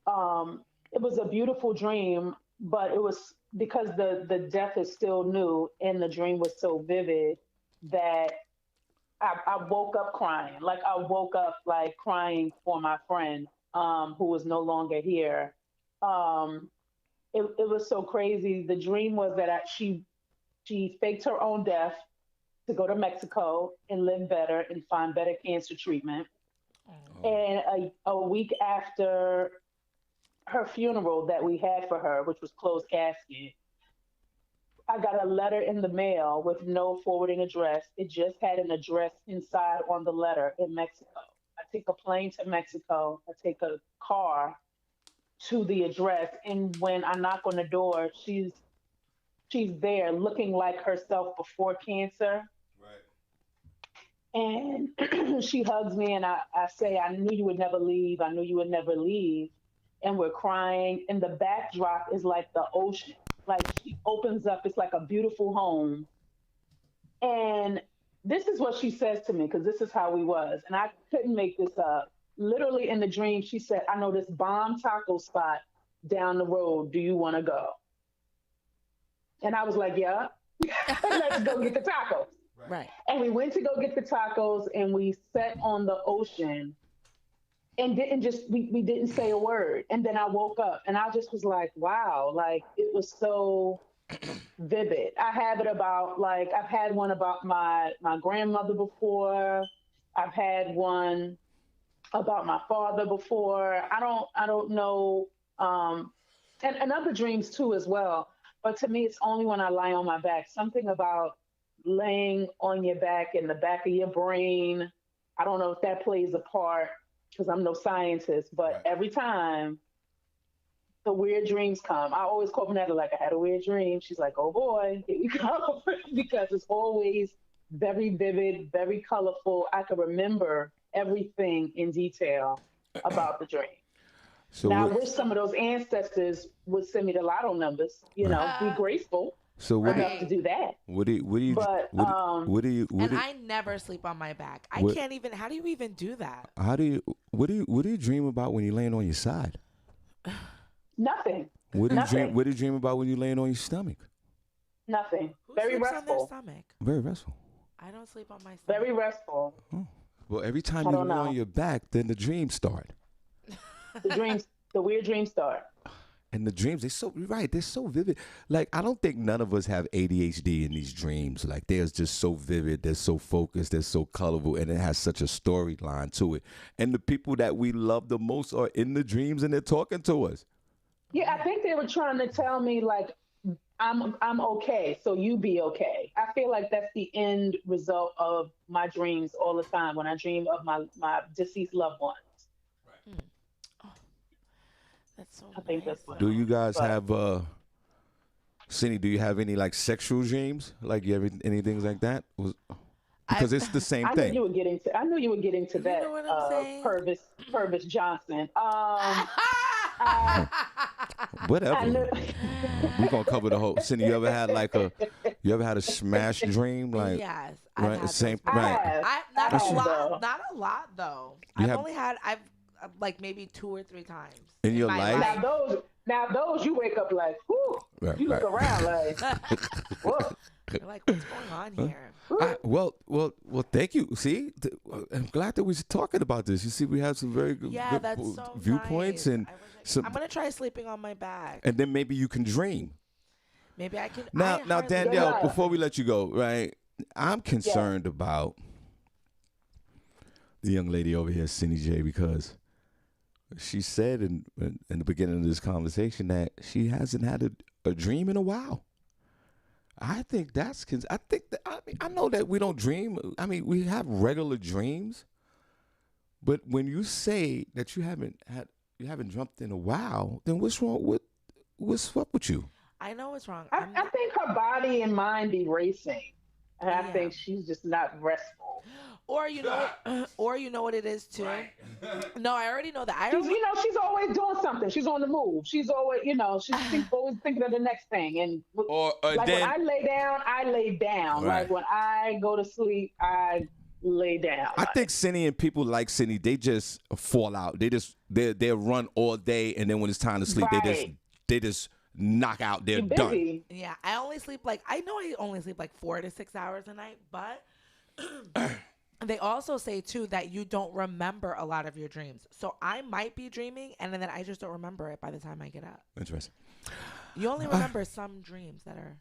it was a beautiful dream, but it was because the death is still new and the dream was so vivid that I woke up crying. Like I woke up like crying for my friend who was no longer here. It was so crazy. The dream was that she faked her own death to go to Mexico and live better and find better cancer treatment. Oh. And a week after her funeral that we had for her, which was closed casket, I got a letter in the mail with no forwarding address. It just had an address inside on the letter in Mexico. I take a plane to Mexico. I take a car to the address, and when I knock on the door, she's there looking like herself before cancer. And she hugs me, and I say, I knew you would never leave. I knew you would never leave. And we're crying. And the backdrop is like the ocean. Like she opens up, it's like a beautiful home. And this is what she says to me, because this is how we was. And I couldn't make this up. Literally in the dream, she said, I know this bomb taco spot down the road. Do you want to go? And I was like, yeah, let's go get the tacos. Right. And we went to go get the tacos, and we sat on the ocean and we didn't say a word. And then I woke up, and I just was like, wow, like it was so vivid. I have it about, like, I've had one about my grandmother before. I've had one about my father before. I don't know. And other dreams too as well. But to me, it's only when I lie on my back. Something about laying on your back in the back of your brain. I don't know if that plays a part, because I'm no scientist, but every time the weird dreams come, I always call Vanetta like, I had a weird dream. She's like, oh boy, here we go. Because it's always very vivid, very colorful. I can remember everything in detail about the dream. So now, I wish some of those ancestors would send me the lotto numbers, be graceful. So what enough to do that. What do you? And I never sleep on my back. I can't even. How do you even do that? What do you dream about when you're laying on your side? Nothing. What do you dream about when you're laying on your stomach? Nothing. Who Very sleeps restful. on their stomach? Very restful. I don't sleep on my stomach. Very restful. Oh. Well, every time you lay on your back, then the dreams start. The weird dreams start. And the dreams, they're so vivid. Like, I don't think none of us have ADHD in these dreams. Like, they're just so vivid, they're so focused, they're so colorful, and it has such a storyline to it. And the people that we love the most are in the dreams, and they're talking to us. Yeah, I think they were trying to tell me, like, I'm okay, so you be okay. I feel like that's the end result of my dreams all the time when I dream of my deceased loved ones. Right. Oh, that's so I think that's what. Do you guys have, Senny, do you have any, like, sexual dreams? Like, you have any things like that? Because it's the same thing. I knew you were getting to that, know what I'm saying? Purvis Johnson. Whatever. We're gonna cover the whole. Cindy, you ever had a smash dream? Like, yes, right? I've Same, had right? Not a lot though. I've like maybe 2 or 3 times in your life. Now those you wake up like, whoo. Right, you look around like, whoa. You're like, what's going on here? Well, thank you. See, I'm glad that we're talking about this. You see, we have some very good that's so viewpoints, nice. and I'm gonna try sleeping on my back. And then maybe you can dream. Maybe I can. Now, Danielle, before we let you go, right? I'm concerned about the young lady over here, Senny J, because she said in the beginning of this conversation that she hasn't had a dream in a while. I think I know that we don't dream. I mean, we have regular dreams, but when you say that you haven't dreamt in a while, then what's wrong? What's up with you? I know what's wrong. I think her body and mind be racing, and I think she's just not restful. Or you know what it is too. No, I already know that. She's always doing something. She's on the move. She's always, she's always thinking of the next thing. And like when I lay down. Right. Like when I go to sleep, I lay down. I think Senny and people like Senny, they just fall out. They'll run all day, and then when it's time to sleep, they just knock out. They're done. Yeah, I only sleep like 4 to 6 hours a night, but. They also say, too, that you don't remember a lot of your dreams. So I might be dreaming, and then I just don't remember it by the time I get up. Interesting. You only remember some dreams that are,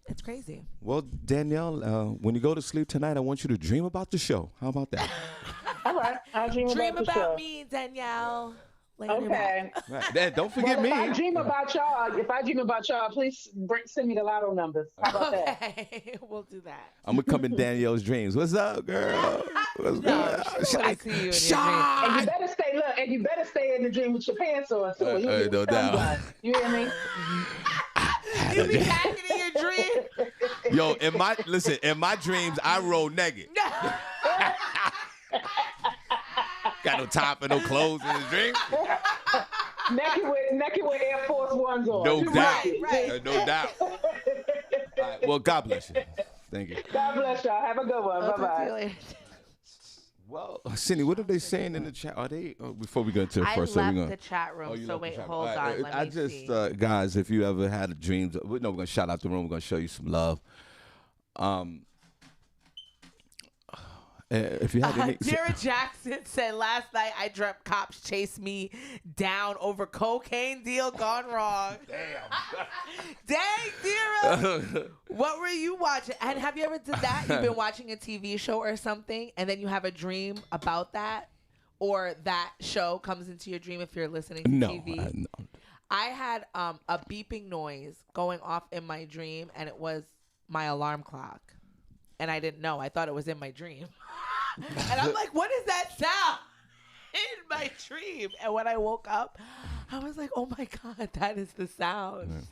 it's crazy. Well, Danielle, when you go to sleep tonight, I want you to dream about the show. How about that? All right. I'll dream about the show. Me, Danielle. Lay on your back. Okay. Right. Then don't forget Well, me. if I dream about y'all, please send me the lotto numbers. How about that? Okay, we'll do that. I'm gonna come in Danielle's dreams. What's up, girl? What's No, good? she wanna see you in your Sean! And you better stay in the dream with your pants on too. You get no the thumbs doubt. up. You hear me? You be packing in your dream. Yo, in my dreams, I roll naked. Got no top and no clothes in the dream. naked with Air Force Ones on. No doubt. Right. No doubt. All right, well, God bless you. Thank you. God bless y'all. Have a good one. I'll Bye talk to you bye. later. Well, Senny, what are they saying in the chat? Are they before we go into the I first? left the chat room, you so left the wait, chat room. hold All on. right, Let I me just, see. guys, if you ever had a dream, we're gonna shout out the room. We're gonna show you some love. If you had any, Jared Jackson said last night I dreamt cops chased me down over cocaine deal gone wrong. Dang, Dira. What were you watching? And have you ever did that? You've been watching a TV show or something, and then you have a dream about that, or that show comes into your dream if you're listening to TV? No. I had a beeping noise going off in my dream, and it was my alarm clock. And I didn't know. I thought it was in my dream. And I'm like, what is that sound in my dream? And when I woke up, I was like, oh my God, that is the sound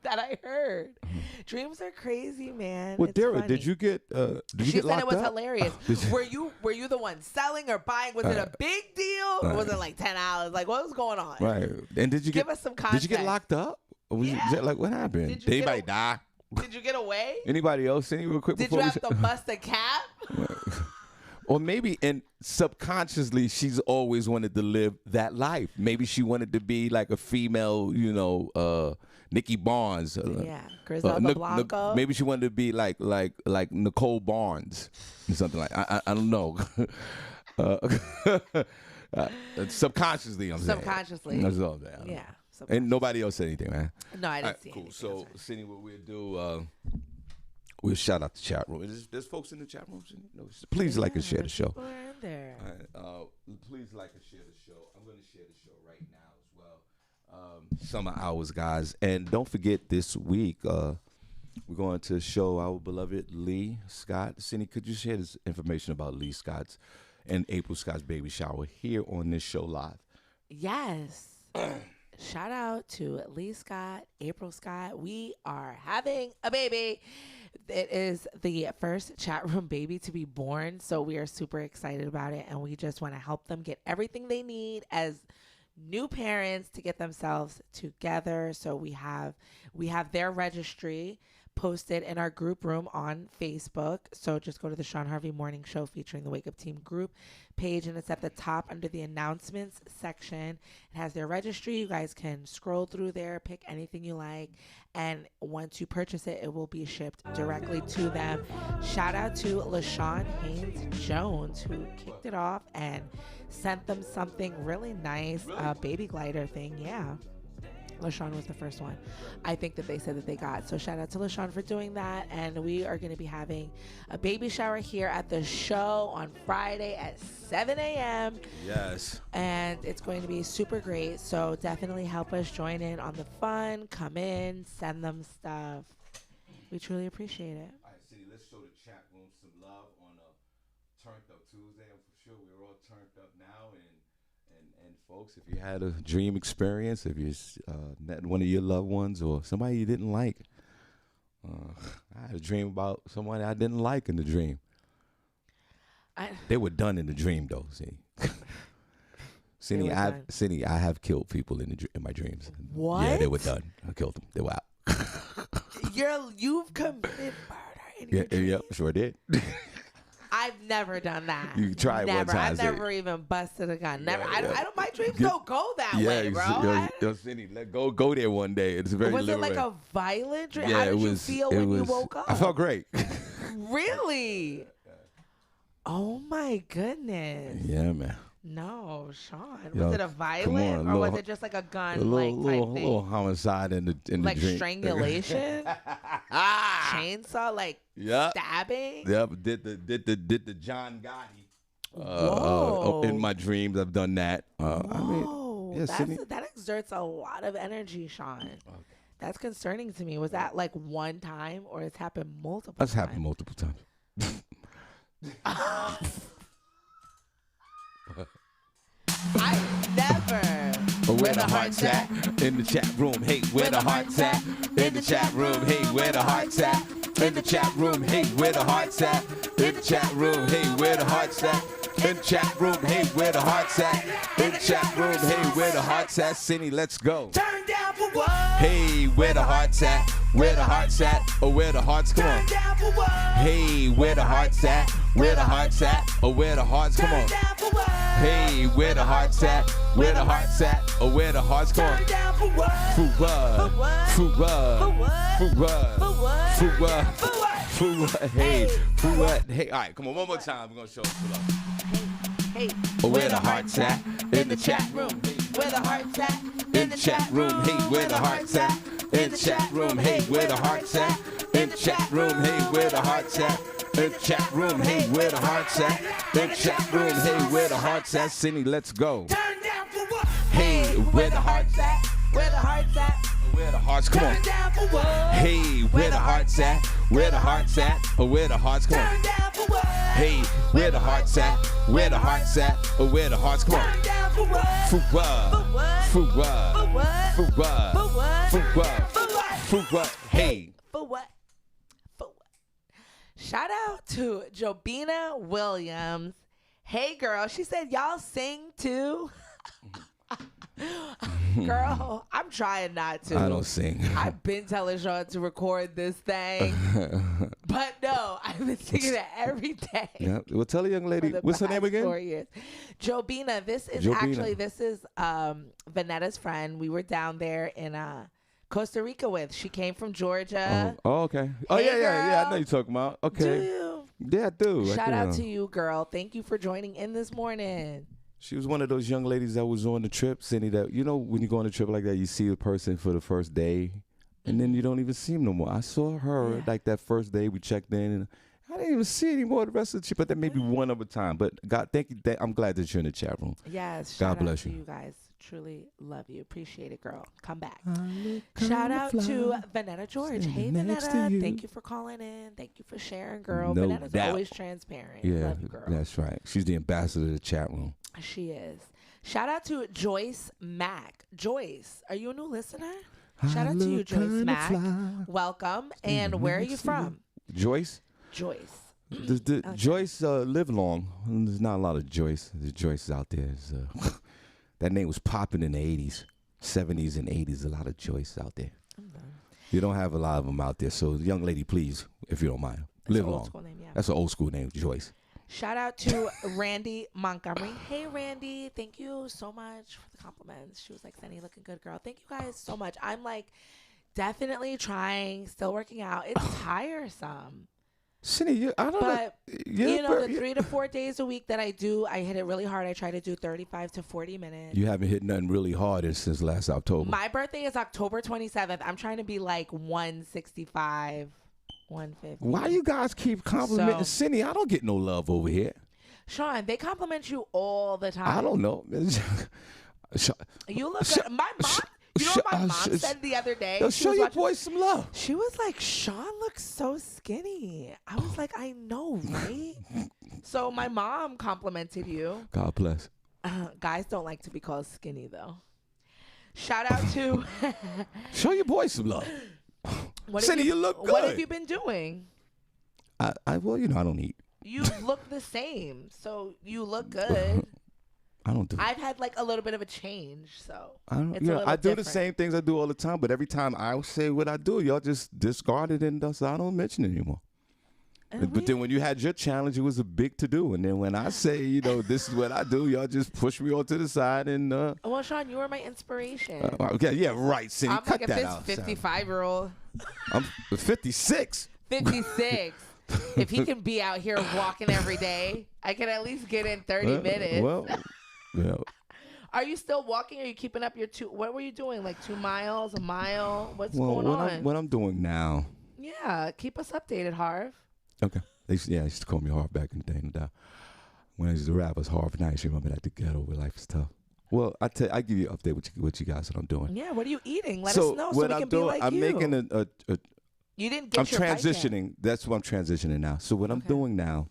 that I heard. Dreams are crazy, man. Well, It's Dara, funny. did you get She get said locked it was up? hilarious. Were you the one selling or buying? Was it a big deal? Or was it like $10? Like, what was going on? Right. And did you Give us some context. Did you get locked up? Or was it, like, what happened? Did Did, you get anybody die? Did you get away? Anybody else? Any real quick Did before you we have to bust a cap? Or maybe subconsciously she's always wanted to live that life. Maybe she wanted to be like a female, Nikki Barnes. Yeah, Griselda Blanco. Maybe she wanted to be like Nicole Barnes or something like. I don't know. Subconsciously, I'm saying. Subconsciously. That's all that. Yeah. And nobody else said anything, man. No, I didn't see cool. anything. So, Senny, what we'll do, we'll shout out the chat room. There's folks in the chat room, Senny? No, please like and share the show. People are in there. All right, please like and share the show. I'm going to share the show right now as well. Summer hours, guys. And don't forget this week, we're going to show our beloved Lee Scott. Senny, could you share this information about Lee Scott's and April Scott's baby shower here on this show live? Yes. Shout out to Lee Scott, April Scott. We are having a baby. It is the first chat room baby to be born, so we are super excited about it, and we just want to help them get everything they need as new parents to get themselves together. So we have their registry posted in our group room on Facebook. So just go to the Shawn Harvey Morning Show featuring the Wake Up Team group page, and it's at the top under the announcements section. It has their registry. You guys can scroll through there, pick anything you like, and once you purchase it, it will be shipped directly to them. Shout out to LaShawn Haynes Jones, who kicked it off and sent them something really nice, a baby glider thing. Yeah. LaShawn was the first one I think that they said that they got. So shout out to LaShawn for doing that. And we are going to be having a baby shower here at the show on Friday at 7 a.m. Yes. And it's going to be super great. So definitely help us join in on the fun. Come in, send them stuff. We truly appreciate it. All right, City, let's show the chat room some love on a Turned Up Tuesday. I'm sure we're all turned up now. And folks, if you had a dream experience, if you met one of your loved ones or somebody you didn't like, I had a dream about somebody I didn't like in the dream. They were done in the dream, though. See, Senny, I have killed people in my dreams. What? Yeah, they were done. I killed them. They were out. You've committed murder in your dreams? Yep, sure did. I've never done that. You tried one never. time. I've never even busted a gun. Never. Yeah, I don't. My dreams don't go that way, bro. Senny, go there one day. It's very. Was liberating. it like a violent dream? Yeah, How did you feel when you woke up? I felt great. Really? Oh my goodness. Yeah, man. No, Sean. Yo, Was it a come violent, on, or little- was it just like a gun, A like type thing? little homicide in the Like dream. strangulation, chainsaw, like Yep. stabbing. Yep. Did the John Gotti. Whoa. In my dreams, I've done that. I mean, Whoa. Yeah, Senny. that exerts a lot of energy, Sean. That's concerning to me. Was that like one time, or it's happened multiple That's times? happened multiple times. I never. Where the hearts at? In the chat room. Hey, where the hearts at? In the chat room. Hey, where the hearts at? In the chat room. Hey, where the hearts at? In the chat room. Hey, where the hearts at? In the chat room. Hey, where the hearts at? In the chat room. Hey, where the hearts at? Senny, let's go. Turn down for what? Hey, where the hearts at? Where the hearts at? Oh, where the hearts? Come on. Down for what? Hey, where the hearts at? Where the hearts at? Oh, where the hearts? Come on. Down for what? Hey, where the hearts at? Where the hearts at? Oh, where the hearts? Come on. Down for what? For what? For what? For what? For what? For what? For what? For what? For what? For what? Hey, for what? Hey, all right, come on, one more time. We're gonna show us the love. Hey, Oh, where the hearts at? In the chat room. where the heart's at? In the chat room. Hey, where the hearts at? In the chat room. Hey, where the hearts at? In the chat room. Hey, where the hearts at? In the chat room. Hey, where the hearts at? In the chat room. Hey, where the hearts at? Senny, let's go. Turn down for what? Hey, where the hearts at? Where the heart's at? Where the hearts? Come on. Turn down for what? Hey, where the hearts at? Where the hearts at? Oh, where the hearts? Come on. Turn down for what? Hey, where the hearts at? Where the hearts at? Oh, where the hearts? Come on. Turn down for what? For what? For what? For what? For what? For what? For what? For what? For what? For what? Hey. For what? For what? Shout out to Jobina Williams. Hey, girl. She said, y'all sing too? Girl, I'm trying not to. I don't sing. I've been telling Sean to record this thing. But no, I've been singing it every day. Yeah. Well, tell the young for lady. the What's her name past again? 4 years. Jobina. This is Jobina. this is Vanetta's friend. We were down there in Costa Rica with. She came from Georgia. Oh, okay. Oh, Hey, yeah. I know girl. you're talking about. Do Okay. you? Yeah, I do. Shout out to you, girl. Thank you for joining in this morning. She was one of those young ladies that was on the trip, Senny, that, you know, when you go on a trip like that, you see the person for the first day, and then you don't even see him no more. I saw her, like, that first day we checked in, and I didn't even see anymore the rest of the trip, but then maybe one other time. But, God, thank you. I'm glad that you're in the chat room. Yes. God Shout bless out to you. you guys. Truly love you. Appreciate it, girl. Come back. Shout out to Vanetta George. Hey, Vanetta. Thank you for calling in. Thank you for sharing, girl. No Vanetta's doubt. always transparent. Yeah, Love you, girl. that's right. She's the ambassador of the chat room. She is. Shout out to Joyce Mack. Joyce, are you a new listener? Shout out to you, Joyce Mack. Welcome. And where are you from? Joyce? Joyce. Joyce lived long. There's not a lot of Joyce. There's Joyces out there. That name was popping in the 80s, 70s, and 80s. A lot of Joyce out there. You don't have a lot of them out there. So, young lady, please, if you don't mind, live an old long. school name, yeah. That's an old school name, Joyce. Shout out to Randy Montgomery. Hey, Randy. Thank you so much for the compliments. She was like, Senny, looking good, girl. Thank you guys so much. I'm like definitely trying, still working out. It's tiresome. Senny, I don't know. But, you know, the 3 to 4 days a week that I do, I hit it really hard. I try to do 35 to 40 minutes. You haven't hit nothing really hard since last October. My birthday is October 27th. I'm trying to be like 165, 150. Why you guys keep complimenting So- Senny? I don't get no love over here. Sean, they compliment you all the time. I don't know. You look good. My mom, you know what my mom said the other day? She Show was your watching- boy some love. She was like, Sean looks so skinny. I was like, I know, right? So my mom complimented you. God bless. Guys don't like to be called skinny, though. Shout out to... Show your boy some love. What Senny, have you look What good. have you been doing? Well, you know, I don't eat. You look the same, so you look good. I don't do. I've had like a little bit of a change, so I don't. it's You a know, little I do the different. same things I do all the time, but every time I say what I do, y'all just discard it and so I don't mention it anymore. But then when you had your challenge, it was a big to do, and then when I say, you know, this is what I do, y'all just push me onto the side and. Well, Sean, you were my inspiration. Okay, yeah, right, Cindy. I'm Cut like, if that this out. 55-year-old, I'm 56. 56, if he can be out here walking every day, I can at least get in 30 minutes. Well, yeah. Are you still walking? Are you keeping up your what were you doing? Like 2 miles, a mile? What's going on? What I'm doing now. Yeah, keep us updated, Harv. Okay. They used to call me Harv back in the day. And, when I used to rap, I was Harv Nice. You remember that? The ghetto where life is tough. Well, I give you an update what you guys what I'm doing. Yeah, what are you eating? Let so us know so what we I'm can doing, be like I'm you. making You didn't get I'm your bike yet. transitioning. That's what I'm transitioning now. So what I'm Okay. doing now,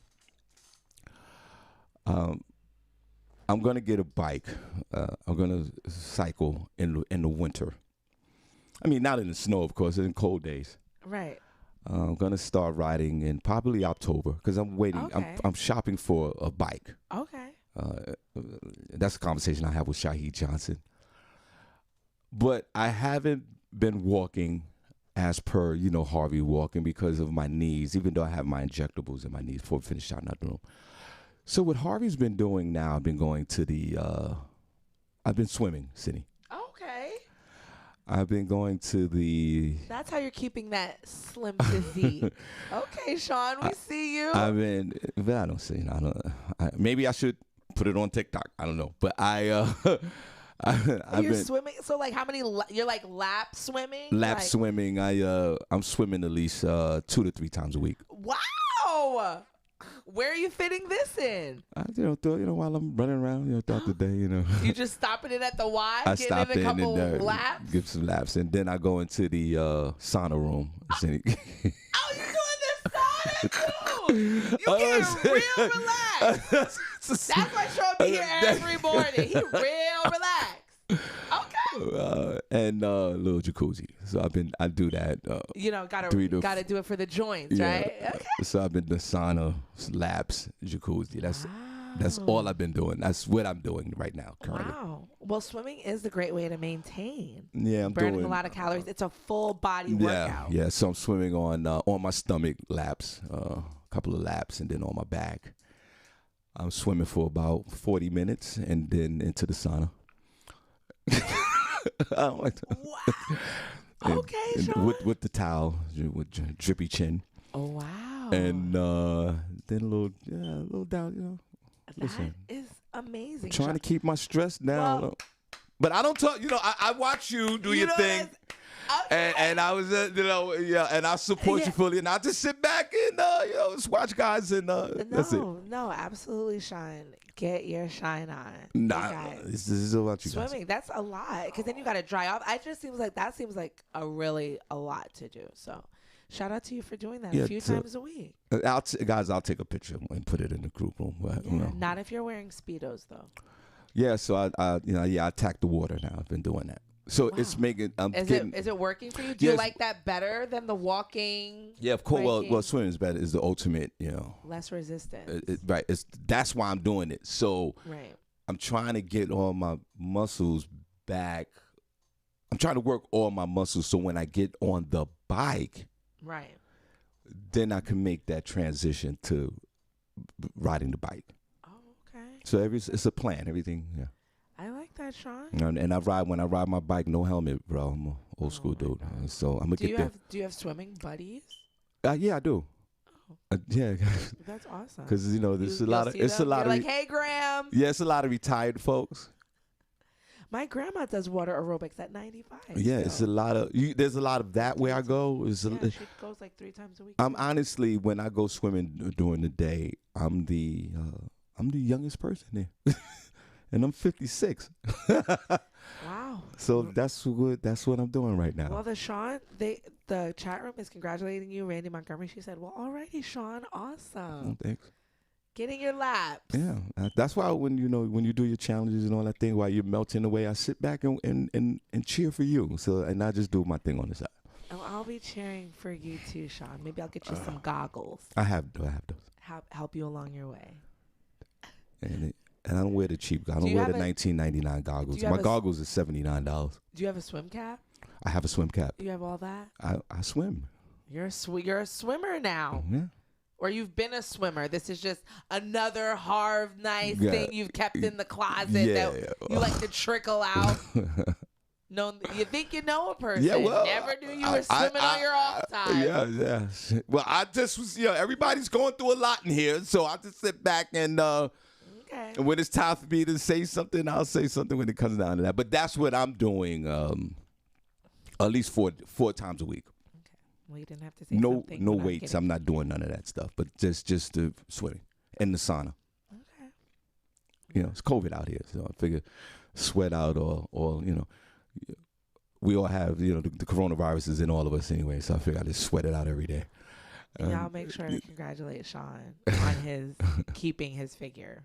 I'm gonna get a bike. I'm gonna cycle in the winter. I mean, not in the snow, of course, in cold days. Right. I'm gonna start riding in probably October because I'm waiting. Okay. I'm shopping for a bike. Okay. That's a conversation I have with Shaheed Johnson. But I haven't been walking as per, Harvey walking because of my knees, even though I have my injectables in my knees before I finish out another room. So what Harvey's been doing now, I've been going to I've been swimming, Senny. Okay. I've been going to the. That's how you're keeping that slim physique. Okay, Shawn, we see you. But I don't see. Maybe I should put it on TikTok. I don't know, but I've You're been swimming. So like, how many? You're like lap swimming. lap Like, swimming. I'm swimming at least 2 to 3 times a week. Wow. Where are you fitting this in? While I'm running around, throughout the day, You just stopping it at the Y, I getting stop in a in couple and laps. give some laps, and then I go into the sauna room. Oh, you're doing this sauna too. You get real relaxed. That's why Sean be here every morning. He real relaxed. Okay. And a little jacuzzi. So I do that. Gotta do it for the joints, right? Okay. So I've been the sauna, laps, jacuzzi. That's all I've been doing. That's what I'm doing right now currently. Wow. Well, swimming is a great way to maintain. Yeah, I'm burning doing a lot of calories. It's a full body workout. Yeah. So I'm swimming on my stomach laps, a couple of laps, and then on my back. I'm swimming for about 40 minutes, and then into the sauna. Wow. Okay, Shawn. With the towel, with drippy chin. Oh, wow. And then a little down, That is amazing. Trying Shawn. to keep my stress down. Well, but I don't talk, I watch you do your thing. And I was, and I support you fully. And I just sit back and, just watch guys. And that's it. No, absolutely, Shawn. Get your shine on. Nah, this is about you guys. Swimming, that's a lot. Because then you got to dry off. That seems like a lot to do. So shout out to you for doing that a few times a week. Guys, I'll take a picture and put it in the group room. Not if you're wearing Speedos, though. Yeah, so I attack the water now. I've been doing that. So it's making. Is it working for you? Do you like that better than the walking? Yeah, of course. Well, swimming is better. Is the ultimate. Less resistance. Right. That's why I'm doing it. So right. I'm trying to get all my muscles back. I'm trying to work all my muscles so when I get on the bike, right, then I can make that transition to riding the bike. Oh, okay. So it's a plan. Everything. Yeah. I like that, Shawn. And when I ride my bike, no helmet, bro. I'm an old school dude. So I'm gonna get there. Do you have swimming buddies? Yeah, I do. Yeah. That's awesome. Because there's a lot of. You're like, hey, Graham. Yeah, it's a lot of retired folks. My grandma does water aerobics at 95. Yeah, it's a lot of. There's a lot of that where I go. She goes like 3 times a week. I'm honestly, when I go swimming during the day, I'm the youngest person there. And I'm 56. Wow. So that's what I'm doing right now. Well, the chat room is congratulating you, Randy Montgomery. She said, "Well, alrighty, Shawn, awesome. Thanks. Getting your laps." Yeah, that's why when you do your challenges and all that thing while you're melting away, I sit back and cheer for you. So and I just do my thing on the side. Oh, I'll be cheering for you too, Shawn. Maybe I'll get you some goggles. I have those. Help you along your way. And I don't wear the cheap. I don't wear the $19.99 goggles. My goggles are $79. Do you have a swim cap? I have a swim cap. You have all that? I swim. You're a swimmer now. Yeah. Or you've been a swimmer. This is just another nice thing you've kept in the closet that you like to trickle out. No, you think you know a person. Yeah, well, never knew you were swimming on your off time. Yeah. Well, I just was, everybody's going through a lot in here, so I just sit back and. Okay. And when it's time for me to say something, I'll say something when it comes down to that. But that's what I'm doing at least four times a week. Okay. Well, you didn't have to say something. No weights. I'm not doing none of that stuff. But just the swimming and the sauna. Okay. It's COVID out here. So I figure sweat out or we all have, the coronavirus is in all of us anyway, so I figure I just sweat it out every day. Y'all make sure to congratulate Shawn on his keeping his figure.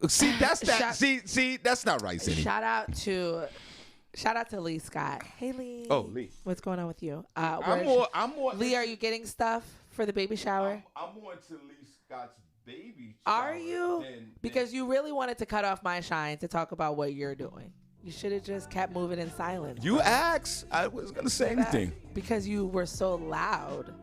See, that's that. See, that's not right, Senny. Shout out to Lee Scott. Hey, Lee. Oh, Lee. What's going on with you? I'm more. Lee, are you getting stuff for the baby shower? I'm more into Lee Scott's baby shower. Are you? Because you really wanted to cut off my shine to talk about what you're doing. You should have just kept moving in silence. You asked. I wasn't going to say anything. Because you were so loud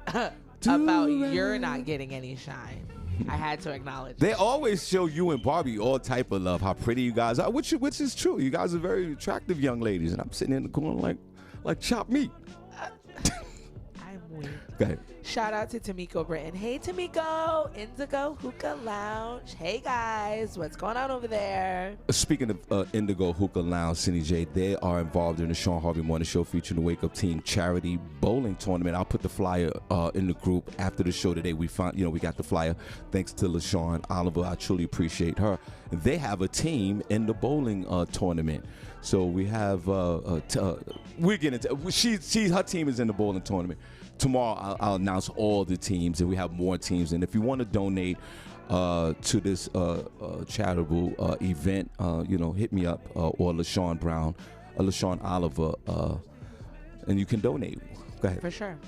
about you're not getting any shine. I had to acknowledge They it. always show you and Barbi all type of love, how pretty you guys are, which is true. You guys are very attractive young ladies, and I'm sitting in the corner like chopped meat. I'm weak. Go ahead. Shout out to Tamiko Britton. Hey, Tamiko. Indigo Hookah Lounge. Hey, guys. What's going on over there? Speaking of Indigo Hookah Lounge, Senny J, they are involved in the Shawn Harvey Morning Show featuring the Wake Up Team charity bowling tournament. I'll put the flyer in the group after the show today. We got the flyer thanks to LaShawn Oliver. I truly appreciate her. They have a team in the bowling tournament. So we have we're getting her team is in the bowling tournament. Tomorrow I'll announce all the teams, and we have more teams. And if you want to donate to this charitable event, hit me up or LaShawn Oliver, and you can donate. Go ahead. For sure.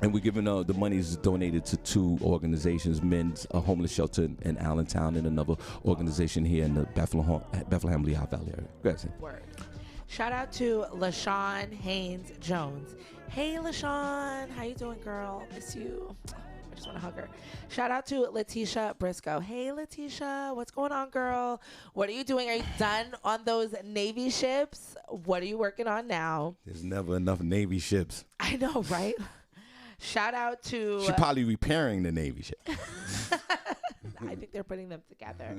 And we're giving the money is donated to two organizations: Men's Homeless Shelter in Allentown, and another organization here in the Bethlehem Lehigh Valley area. Go ahead. Word. Shout out to LaShawn Haynes Jones. Hey, LaShawn. How you doing, girl? Miss you. I just want to hug her. Shout out to Letitia Briscoe. Hey, Letitia. What's going on, girl? What are you doing? Are you done on those Navy ships? What are you working on now? There's never enough Navy ships. I know, right? Shout out to... She's probably repairing the Navy ship. I think they're putting them together.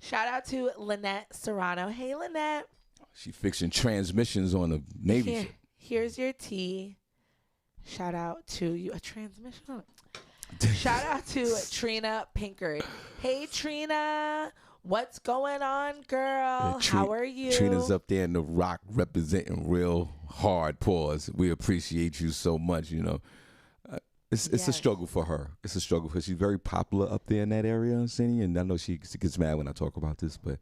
Shout out to Lynette Serrano. Hey, Lynette. She's fixing transmissions on the Navy ship. Here's your tea. Shout out to you. A transmission? Shout out to Trina Pinkard. Hey, Trina. What's going on, girl? How are you? Trina's up there in the rock representing real hard pause. We appreciate you so much, It's a struggle for her. It's a struggle because she's very popular up there in that area, Senny, and I know she gets mad when I talk about this, but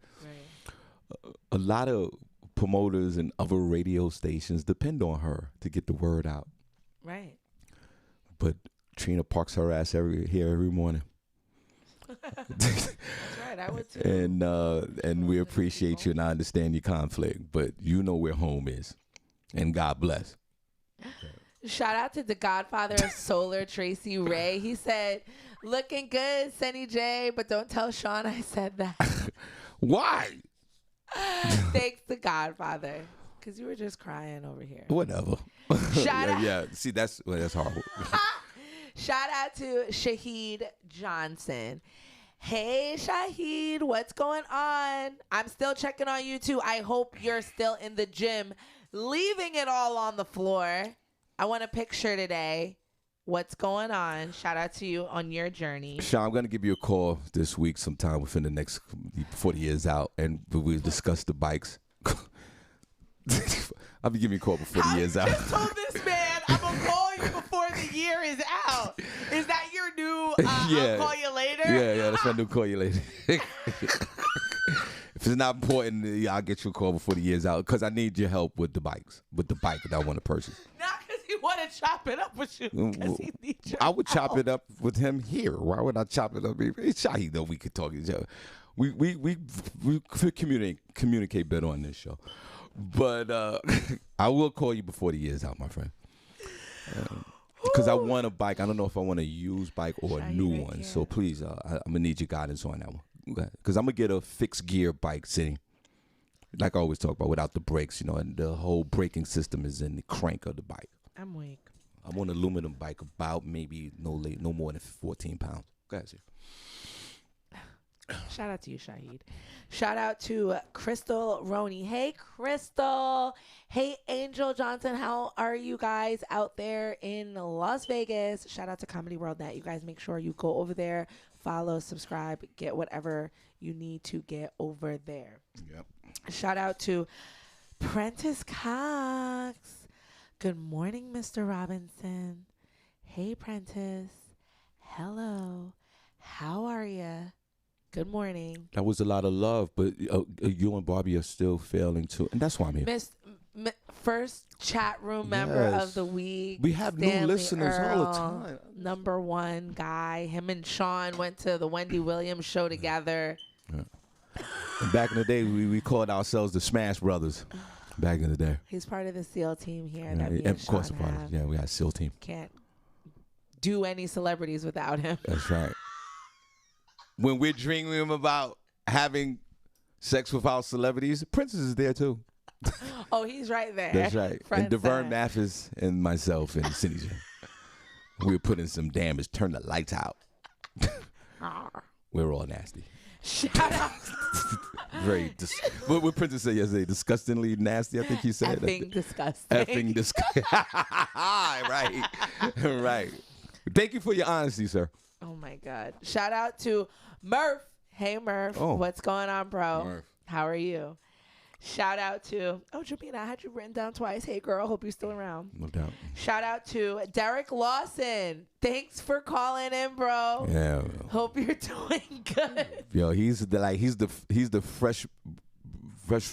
a lot of promoters and other radio stations depend on her to get the word out. Right. But Trina parks her ass here every morning. That's right. I would too. And we appreciate you, and I understand your conflict, but you know where home is, and God bless. Shout out to the Godfather of Solar, Tracy Ray. He said, "Looking good, Senny J, but don't tell Shawn I said that." Why? Thanks to Godfather, because you were just crying over here. Whatever. Shout out. Yeah. See, that's horrible. Shout out to Shahid Johnson. Hey, Shahid, what's going on? I'm still checking on you, too. I hope you're still in the gym, leaving it all on the floor. I want a picture today. What's going on? Shout out to you on your journey. Shawn, I'm going to give you a call this week sometime within the next 40 years out, and we'll discuss the bikes. I'll be giving you a call before the year's out. I just told this man I'm going to call you before the year is out. Is that your new I'll call you later? Yeah, that's my new call you later. If it's not important, I'll get you a call before the year's out because I need your help with the bike that I want to purchase. Not because he want to chop it up with you. He needs your I would chop help. it up with him here. Why would I chop it up? It's Shahi, though. We could talk to each other. We communicate better on this show. But I will call you before the year's out, my friend. Because I want a bike. I don't know if I want a used bike or a new one. So please, I'm going to need your guidance on that one. Because I'm going to get a fixed gear bike, Senny. Like I always talk about, without the brakes, and the whole braking system is in the crank of the bike. I'm weak. I'm on an aluminum bike, about maybe no more than 14 pounds. Go ahead, see. Shout out to you, Shahid. Shout out to Crystal Roney. Hey, Crystal. Hey, Angel Johnson. How are you guys out there in Las Vegas? Shout out to Comedy World Net. You guys make sure you go over there, follow, subscribe, get whatever you need to get over there. Yep. Shout out to Prentice Cox. Good morning, Mr. Robinson. Hey, Prentice. Hello. How are you? Good morning. That was a lot of love, but you and Barbi are still failing too, and that's why I'm here. First chat room member Yes. of the week. We have new Stanley listeners all the Earl, time. Number one guy. Him and Shawn went to the Wendy Williams show together. And back in the day, we called ourselves the Smash Brothers. Back in the day. He's part of the SEAL team here. Yeah, that me and and of course, Shawn part of have. it. Yeah, we got SEAL team. Can't do any celebrities without him. That's right. When we're dreaming about having sex with our celebrities, Princess is there too. Oh, he's right there. That's right. Front And Deverne side. Mathis and myself and Senny J. We're putting some damage. Turn the lights out. We're all nasty. Shout out. Very. What Princess said yesterday? Disgustingly nasty. I think he said. Effing disgusting. Effing disgusting. Right. Right. Thank you for your honesty, sir. Oh my God. Shout out to Murph. Hey Murph. Oh. What's going on, bro? Murph. How are you? Shout out to Jamina, I had you written down twice. Hey girl, hope you're still around. No doubt. Shout out to Derek Lawson. Thanks for calling in, bro. Yeah. Hope you're doing good. Yo, he's the fresh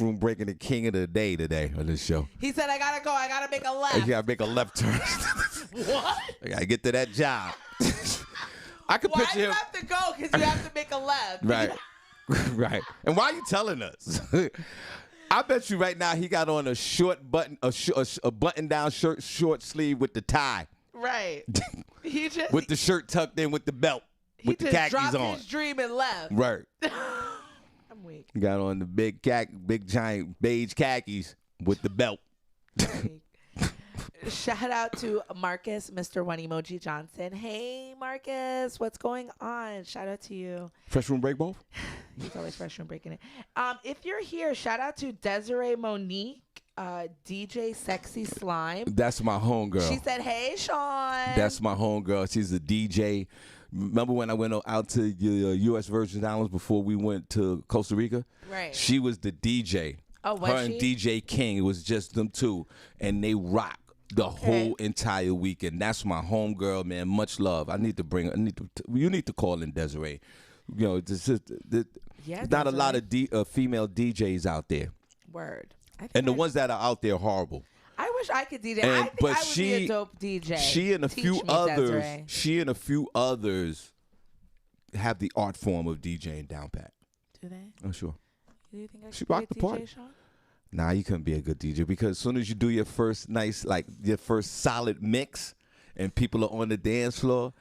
room breaking the king of the day today on this show. He said, I gotta go. I gotta make a left. You gotta make a left turn. What? I gotta get to that job. I could Why picture do you him. have to go? Because you have to make a left. Right. Right. And why are you telling us? I bet you right now he got on a short button, a button down shirt, short sleeve with the tie, Right. He just with the shirt tucked in with the belt, with the just khakis dropped on. his dream and left. Right. I'm weak. He got on the big giant beige khakis with the belt. Shout out to Marcus, Mr. One Emoji Johnson. Hey, Marcus, what's going on? Shout out to you. Fresh room break both? He's always fresh from breaking it. If you're here, shout out to Desiree Monique, DJ Sexy Slime. That's my homegirl. She said, hey, Shawn. That's my homegirl. She's a DJ. Remember when I went out to the U.S. Virgin Islands before we went to Costa Rica? Right. She was the DJ. Oh, was Her she? and DJ King. It was just them two. And they rock the whole entire weekend. That's my homegirl, man. Much love. You need to call in Desiree. You know, there's not a lot of female DJs out there. Word. And the ones that are out there are horrible. I wish I could DJ. And- I think but I would be a dope DJ. She and a Teach few me, others. Desiree. She and a few others have the art form of DJing down pat. Do they? I'm sure. Do you think I She could be a rocked the DJ, party. Shawn? Nah, you couldn't be a good DJ because as soon as you do your first your first solid mix, and people are on the dance floor,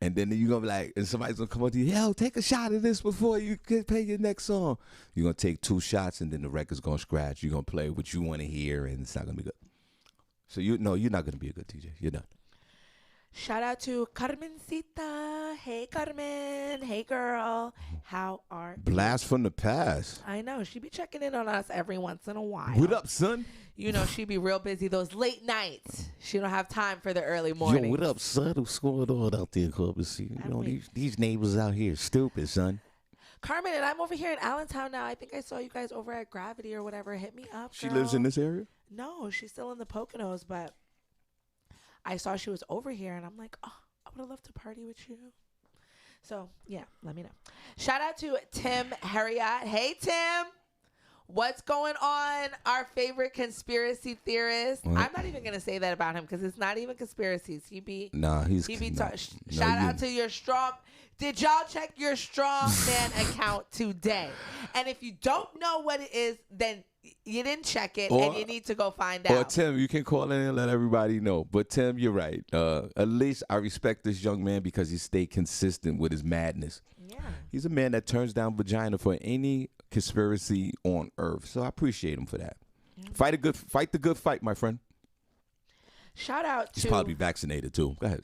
and then you're gonna be like, and somebody's gonna come up to you, yo, take a shot of this before you can play your next song. You're gonna take 2 shots, and then the record's gonna scratch. You're gonna play what you want to hear, and it's not gonna be good. So you're not gonna be a good DJ. You're done. Shout out to Carmencita. Hey, Carmen. Hey, girl. How are you? Blast from the past. I know. She be checking in on us every once in a while. What up, son? You know, she be real busy those late nights. She don't have time for the early mornings. Yo, what up, son? What's going on out there, Columbus? You know, these neighbors out here stupid, son. Carmen, and I'm over here in Allentown now. I think I saw you guys over at Gravity or whatever. Hit me up, She girl. lives in this area? No, she's still in the Poconos, but I saw she was over here, and I'm like, oh, I would have loved to party with you. So, yeah, let me know. Shout out to Tim Harriot. Hey, Tim. What's going on? Our favorite conspiracy theorist. What? I'm not even going to say that about him because it's not even conspiracies. He be shout out to your strong. Did y'all check your strong man account today? And if you don't know what it is, then you didn't check it, and you need to go find out. Or Tim, you can call in and let everybody know. But Tim, you're right. At least I respect this young man because he stayed consistent with his madness. Yeah. He's a man that turns down vagina for any conspiracy on earth. So I appreciate him for that. Mm-hmm. Fight the good fight, my friend. Shout out to He's probably vaccinated too. Go ahead.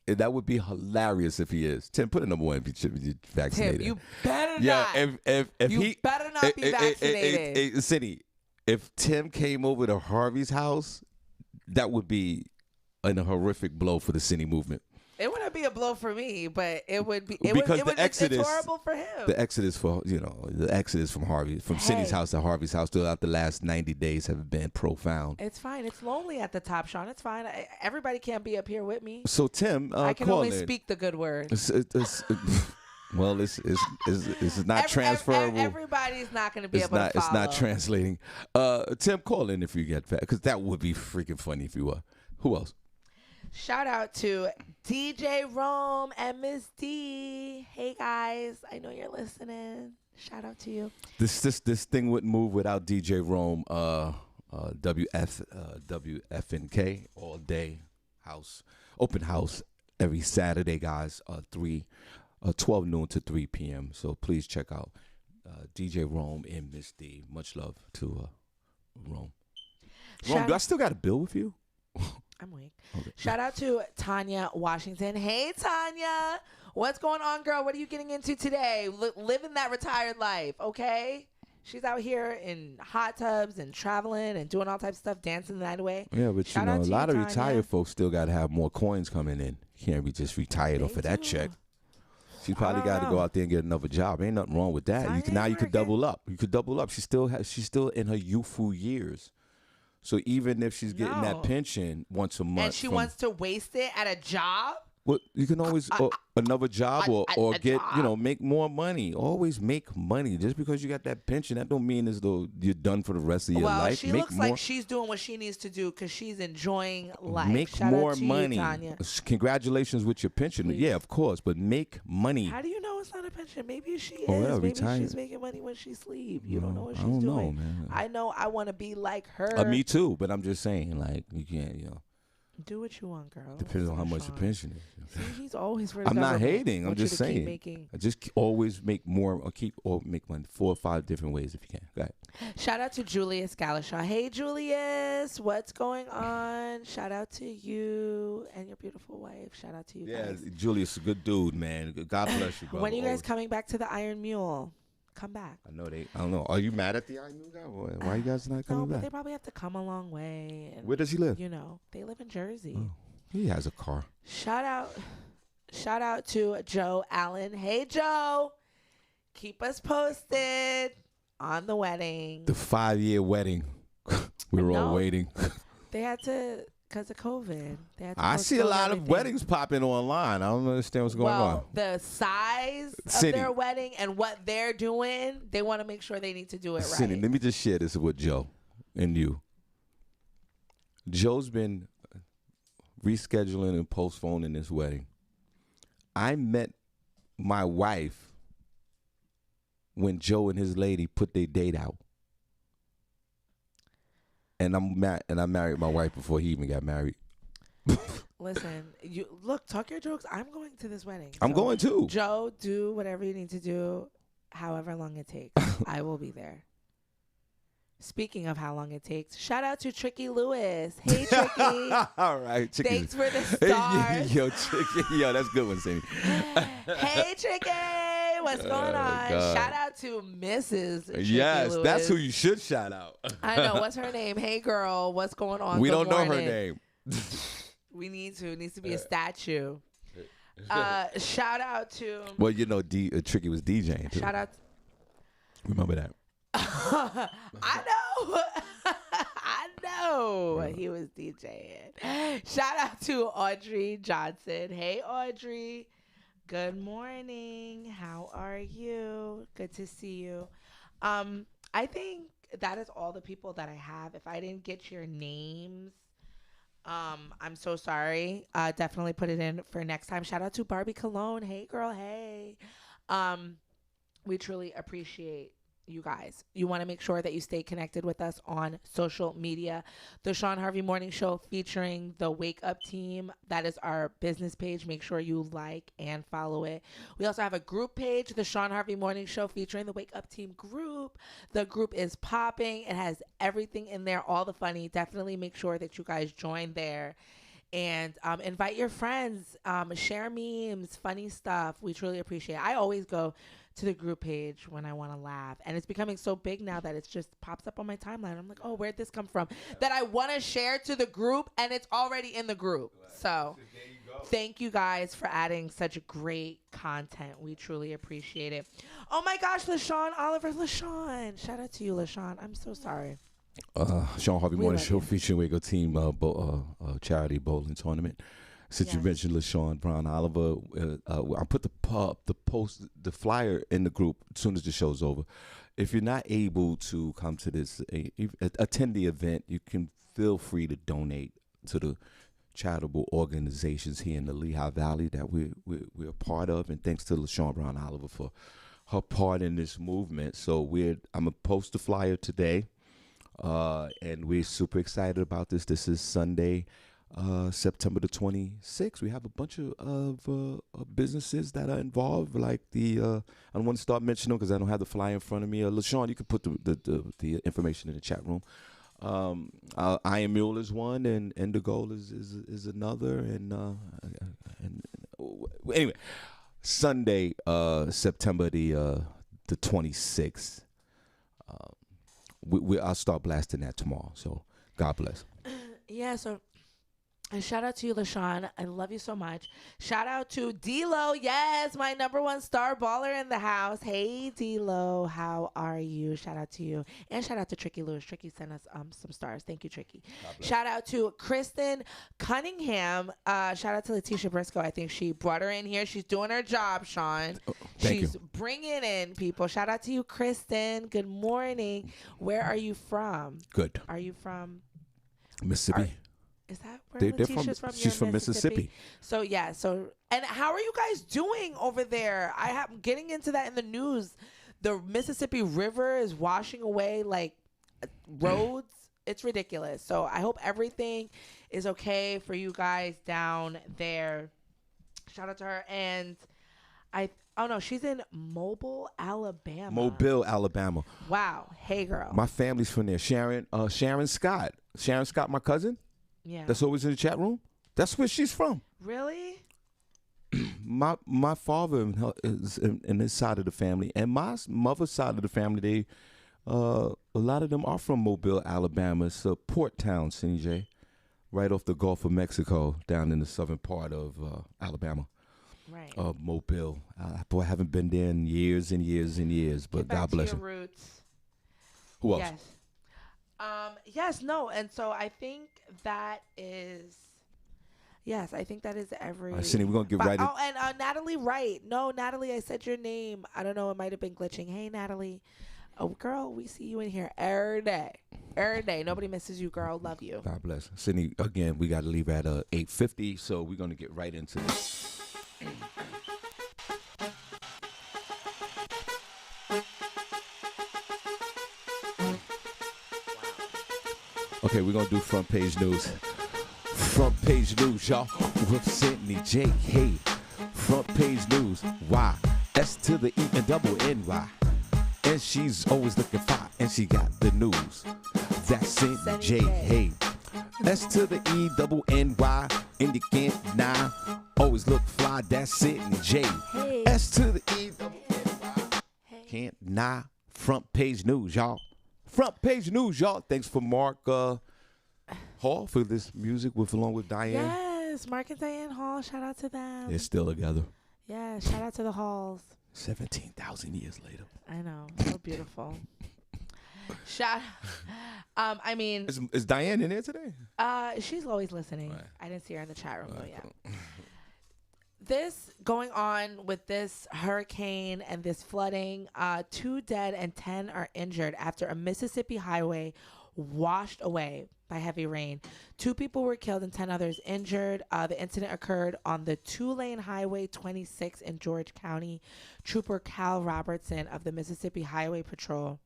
That would be hilarious if he is. Tim, put a number one if he should be vaccinated. Tim, you better yeah, not. if You he better not be vaccinated. Senny, if Tim came over to Harvey's house, that would be a horrific blow for the Senny movement. It wouldn't be a blow for me, but it would be. Because the exodus, it's horrible for him. The exodus from Harvey, from Senny's house to Harvey's house throughout the last 90 days have been profound. It's fine. It's lonely at the top, Shawn. It's fine. Everybody can't be up here with me. So Tim, I can call only in. speak the good word. Well, it's not transferable. Everybody's not going to be able to follow. It's not translating. Tim, call in if you get fat, because that would be freaking funny if you were. Who else? Shout out to DJ Rome and Miss D. Hey guys, I know you're listening. Shout out to you. This thing wouldn't move without DJ Rome. WFNK all day house, open house every Saturday, guys. 12 noon to 3 p.m. So please check out DJ Rome and Miss D. Much love to Rome. Rome, do I still got a bill with you? I'm weak. Okay. Shout out to Tanya Washington. Hey, Tanya. What's going on, girl? What are you getting into today? Living that retired life, okay? She's out here in hot tubs and traveling and doing all types of stuff, dancing the night away. Yeah, but a lot of retired folks still got to have more coins coming in. Can't be just retired off of that check. She probably got to go out there and get another job. Ain't nothing wrong with that. You could double up. You could double up. She's still in her youthful years. So even if she's getting that pension once a month, and she wants to waste it at a job, well, you can always another job or get job. Make more money. Always make money. Just because you got that pension, that don't mean as though you're done for the rest of your life. She looks like she's doing what she needs to do because she's enjoying life. Make Shout more out to money. You, Tanya. Congratulations with your pension. Please. Yeah, of course, but make money. How do you know it's not a pension? Maybe she is. Well, maybe she's making money when she sleeps. You don't know what she's doing. Know, man. I know. I want to be like her. Me too, but I'm just saying, like, you can't, Do what you want, girl. Depends on how much the pension is. See, he's always for the I'm not government. hating. I'm just saying. I just always make more or make money 4 or 5 different ways if you can. Go ahead. Shout out to Julius Galashaw. Hey, Julius. What's going on? Shout out to you and your beautiful wife. Shout out to you guys. Yeah, Julius is a good dude, man. God bless you, brother. When are you guys coming back to the Iron Mule? Come back. I don't know. Are you mad at the Iron Mule guy? Why are you guys not coming back? No, but they probably have to come a long way. And, where does he live? They live in Jersey. Oh, he has a car. Shout out to Joe Allen. Hey, Joe. Keep us posted on the wedding. The 5-year wedding. We were all waiting. They had to, because of COVID. I see a lot of weddings popping online. I don't understand what's going on. The size of their wedding and what they're doing, they want to make sure they need to do it right. Senny, let me just share this with Joe and you. Joe's been rescheduling and postponing this wedding. I met my wife when Joe and his lady put their date out. And I married my wife before he even got married. Listen, talk your jokes. I'm going to this wedding. I'm going too. Joe, do whatever you need to do, however long it takes. I will be there. Speaking of how long it takes, shout out to Tricky Lewis. Hey, Tricky. All right, Tricky. Thanks for the stars. Yo, Tricky. Yo, that's a good one, Senny. Hey, Tricky. What's going on? God. Shout out to Mrs. Tricky Yes, Lewis. That's who you should shout out. I know. What's her name? Hey, girl. What's going on? We Good don't morning. know her name. We need to. It needs to be a statue. Shout out to. Well, Tricky was DJing too. Shout out. Remember that. I know. I know. He was DJing. Shout out to Audrey Johnson. Hey, Audrey. Good morning. How are you? Good to see you. I think that is all the people that I have. If I didn't get your names, I'm so sorry. Definitely put it in for next time. Shout out to Barbi Cologne. Hey, girl. Hey. We truly appreciate you guys. You want to make sure that you stay connected with us on social media. The Shawn Harvey Morning Show featuring the Wake Up Team. That is our business page. Make sure you like and follow it. We also have a group page, the Shawn Harvey Morning Show featuring the Wake Up Team group. The group is popping. It has everything in there, all the funny. Definitely make sure that you guys join there. And invite your friends. Share memes, funny stuff. We truly appreciate it. I always go to the group page when I want to laugh. And it's becoming so big now that it just pops up on my timeline. I'm like, oh, where'd this come from? That I want to share to the group, and it's already in the group. So thank you guys for adding such great content. We truly appreciate it. Oh my gosh, LaShawn Oliver. LaShawn. Shout out to you, LaShawn. I'm so sorry. Shawn Harvey We Morning love Show you. featuring Waco Team charity bowling tournament. Since you Yes. mentioned LaShawn Brown Oliver, I put the flyer in the group as soon as the show's over. If you're not able to come to this, attend the event, you can feel free to donate to the charitable organizations here in the Lehigh Valley that we're a part of. And thanks to LaShawn Brown Oliver for her part in this movement. So I'm going to post the flyer today. And we're super excited about this. This is Sunday, September the 26th. We have a bunch of businesses that are involved. Like I don't want to start mentioning them because I don't have the flyer in front of me. LaShawn, you can put the information in the chat room. Iron Mule is one, and Indigo is another. And anyway, Sunday, September the 26th. I'll start blasting that tomorrow. So God bless. Yeah, so and shout out to you, LaShawn. I love you so much. Shout out to D-Lo. Yes, my number one star baller in the house. Hey, D-Lo. How are you? Shout out to you. And shout out to Tricky Lewis. Tricky sent us some stars. Thank you, Tricky. Shout out to Kristen Cunningham. Shout out to Letitia Briscoe. I think she brought her in here. She's doing her job, Sean. Thank She's you. bringing in people. Shout out to you, Kristen. Good morning. Where are you from? Good. Are you from? Mississippi. Is that where They're from. Letitia's from? She's You're from Mississippi. So yeah. So and how are you guys doing over there? I'm getting into that in the news. The Mississippi River is washing away like roads. It's ridiculous. So I hope everything is okay for you guys down there. Shout out to her. And oh no, she's in Mobile, Alabama. Mobile, Alabama. Wow. Hey girl. My family's from there. Sharon Scott. Sharon Scott, my cousin. Yeah. That's always in the chat room. That's where she's from. Really? My father is in his side of the family, and my mother's side of the family. They a lot of them are from Mobile, Alabama. It's a port town, Senny J, right off the Gulf of Mexico, down in the southern part of Alabama. Right. Mobile. Boy, I haven't been there in years and years and years, but Get back God to bless your him. roots. Who else? Yes. Yes, no. And so I think that is, yes, I think that is every. All right, Senny, we're going to get right in. Oh, and Natalie Wright. No, Natalie, I said your name. I don't know. It might have been glitching. Hey, Natalie. Oh, girl, we see you in here every day. Every day. Nobody misses you, girl. Love you. God bless. Senny, again, we got to leave at 8:50, so we're going to get right into this. Okay, we're going to do front page news. Front page news, y'all, with Senny J. Hey, front page news. Y, S to the E and double N-Y. And she's always looking fine, and she got the news. That's Senny J. Hey. S to the E double N-Y, and you can't deny. Always look fly, that's Senny J. Hey. S to the E double N-Y. Hey. Can't deny. Front page news, y'all. Front page news, y'all. Thanks for Mark Hall for this music along with Diane. Yes, Mark and Diane Hall. Shout out to them. They're still together. Yeah, shout out to the Halls. 17,000 years later. I know. So beautiful. I mean, Is Diane in there today? she's always listening. Right. I didn't see her in the chat room though yet. This going on with this hurricane and this flooding, 2 dead and 10 are injured after a Mississippi highway washed away by heavy rain. 2 people were killed and 10 others injured. The incident occurred on the 2-lane Highway 26 in George County. Trooper Cal Robertson of the Mississippi Highway Patrol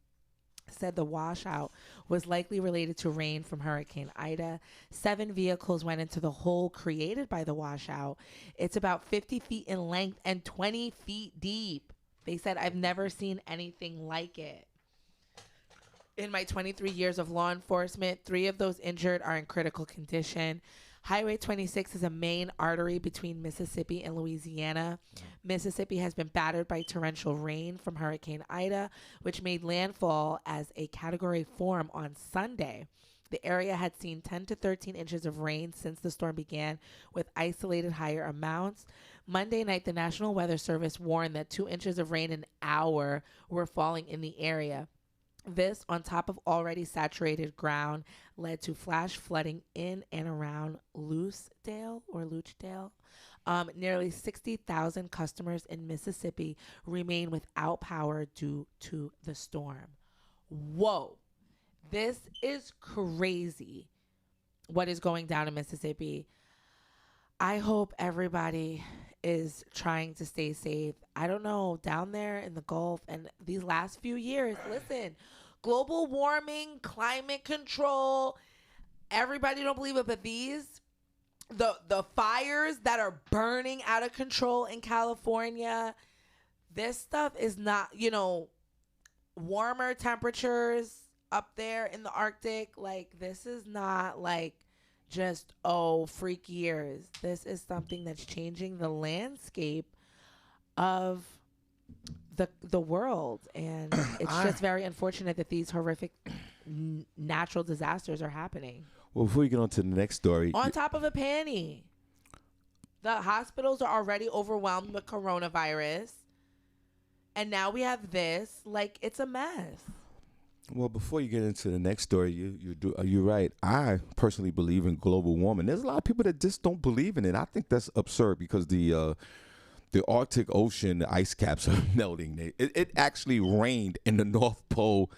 said the washout was likely related to rain from Hurricane Ida. 7 vehicles went into the hole created by the washout. It's about 50 feet in length and 20 feet deep. They said, I've never seen anything like it. In my 23 years of law enforcement, 3 of those injured are in critical condition. Highway 26 is a main artery between Mississippi and Louisiana. Mississippi has been battered by torrential rain from Hurricane Ida, which made landfall as a Category 4 on Sunday. The area had seen 10 to 13 inches of rain since the storm began, with isolated higher amounts. Monday night, the National Weather Service warned that 2 inches of rain an hour were falling in the area. This, on top of already saturated ground, led to flash flooding in and around Lucedale. Nearly 60,000 customers in Mississippi remain without power due to the storm. Whoa. This is crazy what is going down in Mississippi. I hope everybody is trying to stay safe. I don't know, down there in the Gulf and these last few years, listen, global warming, climate control, everybody don't believe it, but the fires that are burning out of control in California, this stuff is not, warmer temperatures up there in the Arctic. Like, this is not like just, freak years. This is something that's changing the landscape of the world, and it's just very unfortunate that these horrific natural disasters are happening. Well, before we get on to the next story, on top of a panty, the hospitals are already overwhelmed with coronavirus, and now we have this. Like, it's a mess. Well, before you get into the next story, you're right. I personally believe in global warming. There's a lot of people that just don't believe in it. I think that's absurd because the Arctic Ocean, the ice caps are melting. It actually rained in the North Pole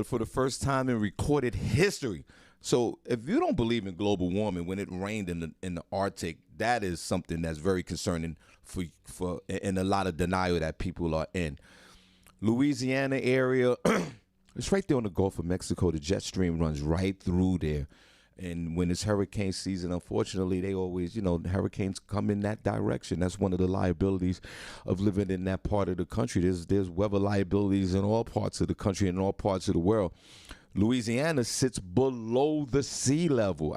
for the first time in recorded history. So if you don't believe in global warming, when it rained in the Arctic, that is something that's very concerning for and a lot of denial that people are in. Louisiana area. It's right there on the Gulf of Mexico. The jet stream runs right through there. And when it's hurricane season, unfortunately, they always, hurricanes come in that direction. That's one of the liabilities of living in that part of the country. There's weather liabilities in all parts of the country and in all parts of the world. Louisiana sits below the sea level.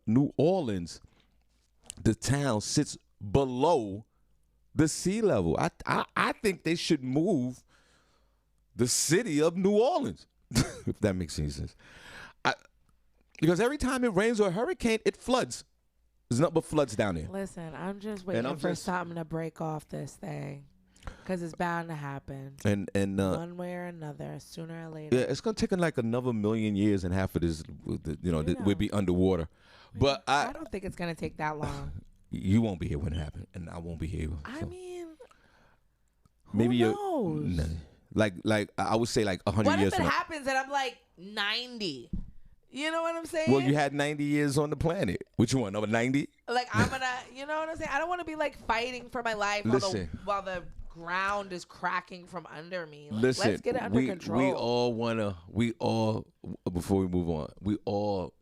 New Orleans, the town, sits below the sea level. I think they should move the city of New Orleans, if that makes any sense. Because every time it rains or a hurricane, it floods. There's nothing but floods down there. Listen, I'm just waiting for something to break off this thing, because it's bound to happen. And one way or another, sooner or later. Yeah, it's gonna take like another million years, and half of this, we'll be underwater. But I don't think it's gonna take that long. You won't be here when it happens, and I won't be here. So. I mean, maybe who knows? Like I would say, like 100 years. What if it happens and I'm like 90? You know what I'm saying? Well, you had 90 years on the planet. Which one? Number 90? Like, I'm gonna, you know what I'm saying? I don't want to be like fighting for my life while the ground is cracking from under me. Like, listen, let's get it under control. Before we move on, we all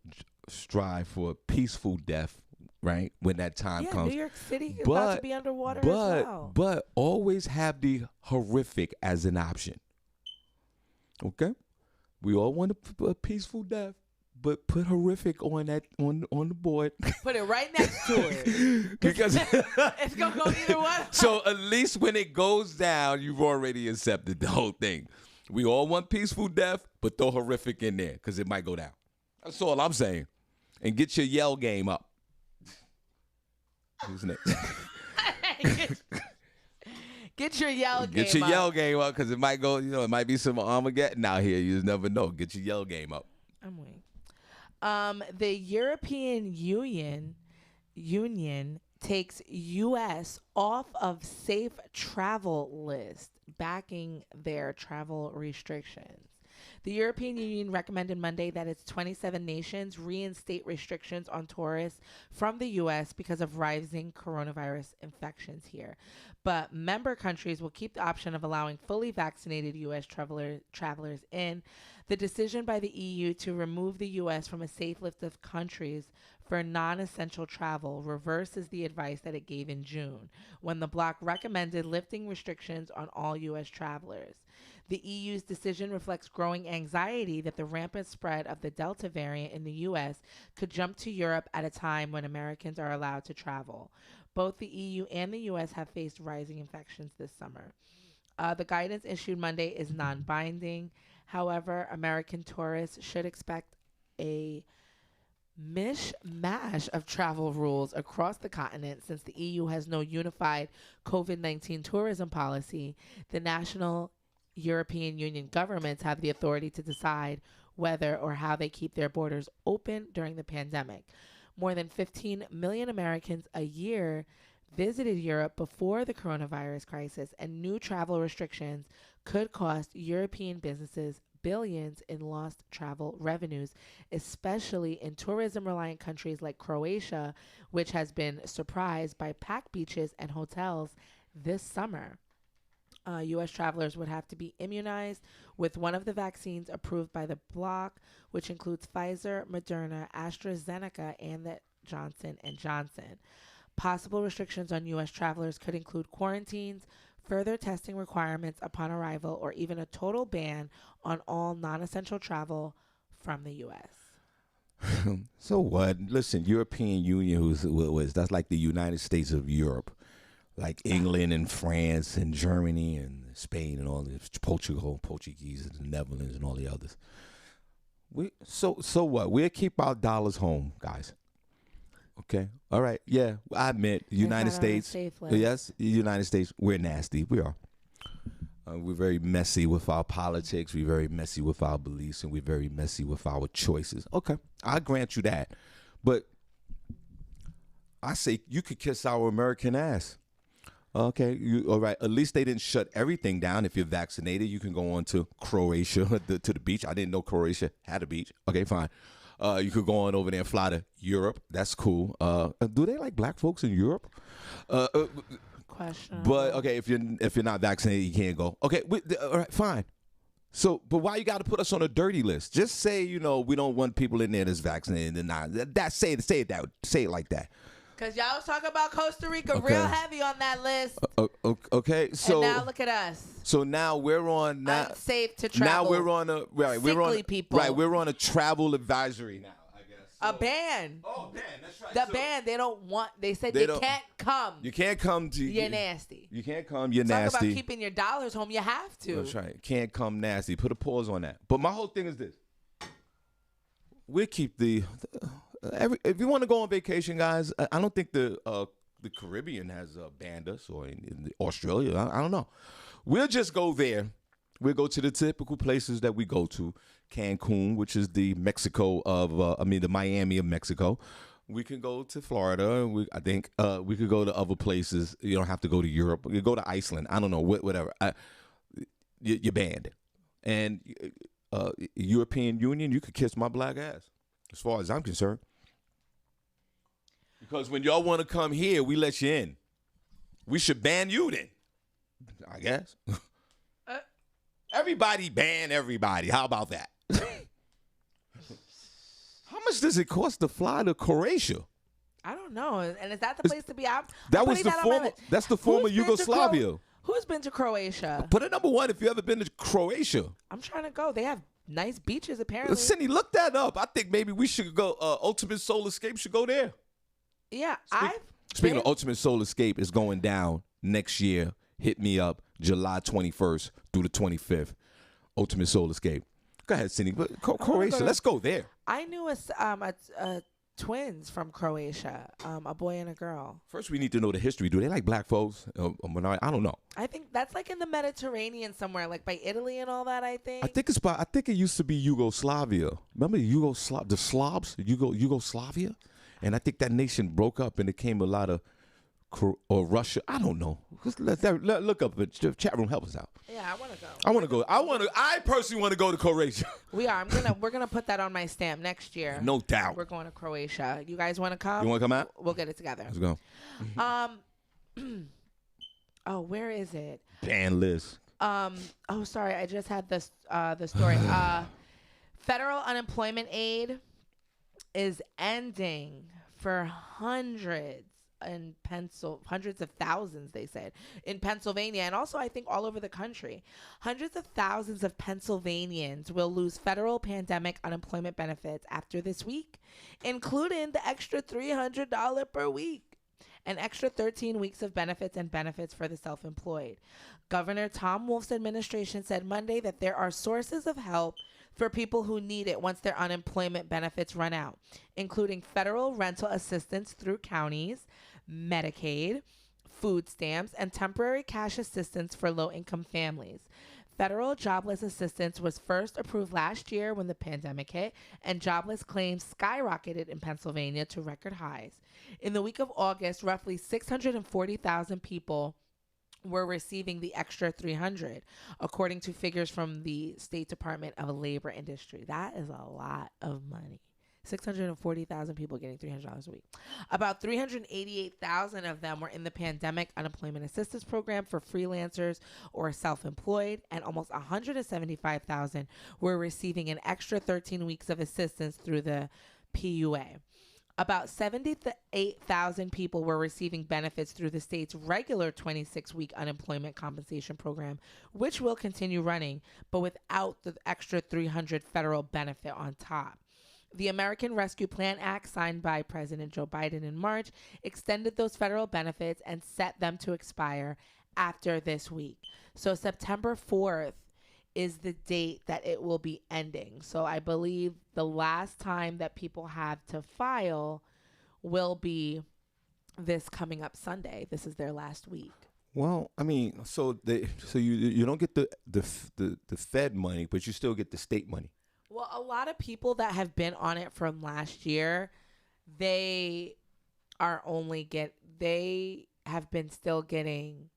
strive for a peaceful death, right? When that time comes. New York City is about to be underwater as well. But always have the horrific as an option. Okay? We all want a peaceful death, but put horrific on the board. Put it right next to it. Because it's going to go either one. So at least when it goes down, you've already accepted the whole thing. We all want peaceful death, but throw horrific in there because it might go down. That's all I'm saying. And get your yell game up. Who's next? Get your yell game up. Get your yell game up because it might go, it might be some Armageddon out here. You just never know. Get your yell game up. I'm waiting. The European Union takes U.S. off of safe travel list, backing their travel restrictions. The European Union recommended Monday that its 27 nations reinstate restrictions on tourists from the U.S. because of rising coronavirus infections here. But member countries will keep the option of allowing fully vaccinated U.S. travelers in. The decision by the EU to remove the U.S. from a safe list of countries for non-essential travel reverses the advice that it gave in June, when the bloc recommended lifting restrictions on all U.S. travelers. The EU's decision reflects growing anxiety that the rampant spread of the Delta variant in the U.S. could jump to Europe at a time when Americans are allowed to travel. Both the EU and the U.S. have faced rising infections this summer. The guidance issued Monday is non-binding. However, American tourists should expect a mishmash of travel rules across the continent since the EU has no unified COVID-19 tourism policy. The national European Union governments have the authority to decide whether or how they keep their borders open during the pandemic. More than 15 million Americans a year visited Europe before the coronavirus crisis, and new travel restrictions could cost European businesses billions in lost travel revenues, especially in tourism-reliant countries like Croatia, which has been surprised by packed beaches and hotels this summer. U.S. travelers would have to be immunized with one of the vaccines approved by the bloc, which includes Pfizer, Moderna, AstraZeneca, and the Johnson & Johnson. Possible restrictions on U.S. travelers could include quarantines, further testing requirements upon arrival, or even a total ban on all non-essential travel from the U.S. So what? Listen, European Union that's like the United States of Europe, like England and France and Germany and Spain and all this, Portuguese and the Netherlands and all the others. So what? We'll keep our dollars home, guys. Okay. All right. Yeah, I admit, United States. Yes, United States. We're nasty. We are. We're very messy with our politics. We're very messy with our beliefs, and we're very messy with our choices. Okay, I grant you that. But I say you could kiss our American ass. Okay, all right. At least they didn't shut everything down. If you're vaccinated, you can go on to Croatia, to the beach. I didn't know Croatia had a beach. Okay, fine. You could go on over there and fly to Europe. That's cool. Do they like black folks in Europe? Question. But okay, if you're not vaccinated, you can't go. Okay, all right, fine. So, but why you got to put us on a dirty list? Just say we don't want people in there that's vaccinated and not. Say it like that. Because y'all was talking about Costa Rica real heavy on that list. Okay, so and now look at us. So now we're on unsafe to travel. Now we're on a people. Right, we're on a travel advisory now. I guess a ban. Oh, ban. That's right. The ban. They don't want. They said they can't come. You can't come to. You're nasty. You can't come. You're Talk nasty. About keeping your dollars home. You have to. That's right. Can't come nasty. Put a pause on that. But my whole thing is this. We'll keep if you want to go on vacation, guys, I don't think the Caribbean has banned us, or in Australia. I don't know. We'll just go there. We'll go to the typical places that we go to. Cancun, which is the Mexico of, the Miami of Mexico. We can go to Florida. I think we could go to other places. You don't have to go to Europe. You go to Iceland. I don't know, whatever. You're banned. And European Union, you could kiss my black ass, as far as I'm concerned. Because when y'all want to come here, we let you in. We should ban you then, I guess. Everybody ban everybody. How about that? How much does it cost to fly to Croatia? I don't know. And is that the place to be? That's the former Yugoslavia. Who's been to Croatia? Put it number one if you ever been to Croatia. I'm trying to go. They have nice beaches, apparently. Senny, look that up. I think maybe we should go. Ultimate Soul Escape should go there. Yeah, Speaking of Ultimate Soul Escape, is going down next year. Hit me up July 21st through the 25th. Ultimate Soul Escape. Go ahead, Senny. Croatia, let's go there. I knew a twins from Croatia, a boy and a girl. First, we need to know the history. Do they like black folks? I don't know. I think that's like in the Mediterranean somewhere, like by Italy and all that. I think it used to be Yugoslavia. Remember the Slavs, Yugoslavia, and I think that nation broke up and it came a lot of Russia. I don't know. Look up. The chat room, help us out. Yeah, I want to go. I personally want to go to Croatia. We are. We're gonna put that on my stamp next year. No doubt. We're going to Croatia. You guys want to come? You want to come out? We'll get it together. Let's go. Oh, where is it? Ban list. Oh, sorry. I just had the story. Federal unemployment aid is ending for hundreds of thousands, they said, in Pennsylvania, and also I think all over the country. Hundreds of thousands of Pennsylvanians will lose federal pandemic unemployment benefits after this week, including the extra $300 per week. An extra 13 weeks of benefits and benefits for the self-employed. Governor Tom Wolf's administration said Monday that there are sources of help for people who need it once their unemployment benefits run out, including federal rental assistance through counties, Medicaid, food stamps, and temporary cash assistance for low-income families. Federal jobless assistance was first approved last year when the pandemic hit, and jobless claims skyrocketed in Pennsylvania to record highs. In the week of August, roughly 640,000 people were receiving the extra $300, according to figures from the State Department of Labor Industry. That is a lot of money. 640,000 people getting $300 a week. About 388,000 of them were in the Pandemic Unemployment Assistance Program for freelancers or self-employed, and almost 175,000 were receiving an extra 13 weeks of assistance through the PUA. About 78,000 people were receiving benefits through the state's regular 26-week unemployment compensation program, which will continue running, but without the extra $300 federal benefit on top. The American Rescue Plan Act, signed by President Joe Biden in March, extended those federal benefits and set them to expire after this week. So September 4th is the date that it will be ending. So I believe the last time that people have to file will be this coming up Sunday. This is their last week. Well, I mean, so you don't get the Fed money, but you still get the state money. Well, a lot of people that have been on it from last year, they have been still getting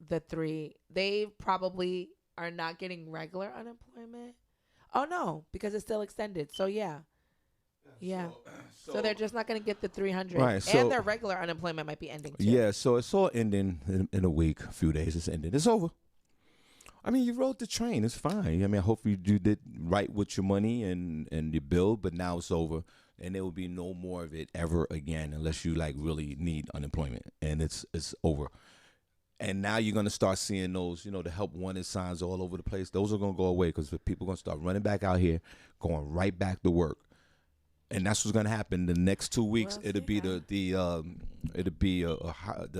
the three. They probably are not getting regular unemployment. Oh no, because it's still extended. So yeah. So they're just not going to get the $300, right? So, and their regular unemployment might be ending too. Yeah, so it's all ending in a week, a few days. It's ending. It's over. I mean, you rode the train. It's fine. I mean, hopefully you did right with your money and your bill, but now it's over, and there will be no more of it ever again unless you like really need unemployment, and it's over. And now you're gonna start seeing those, the help wanted signs all over the place. Those are gonna go away because people are gonna start running back out here, going right back to work. And that's what's gonna happen the next 2 weeks. It'll be the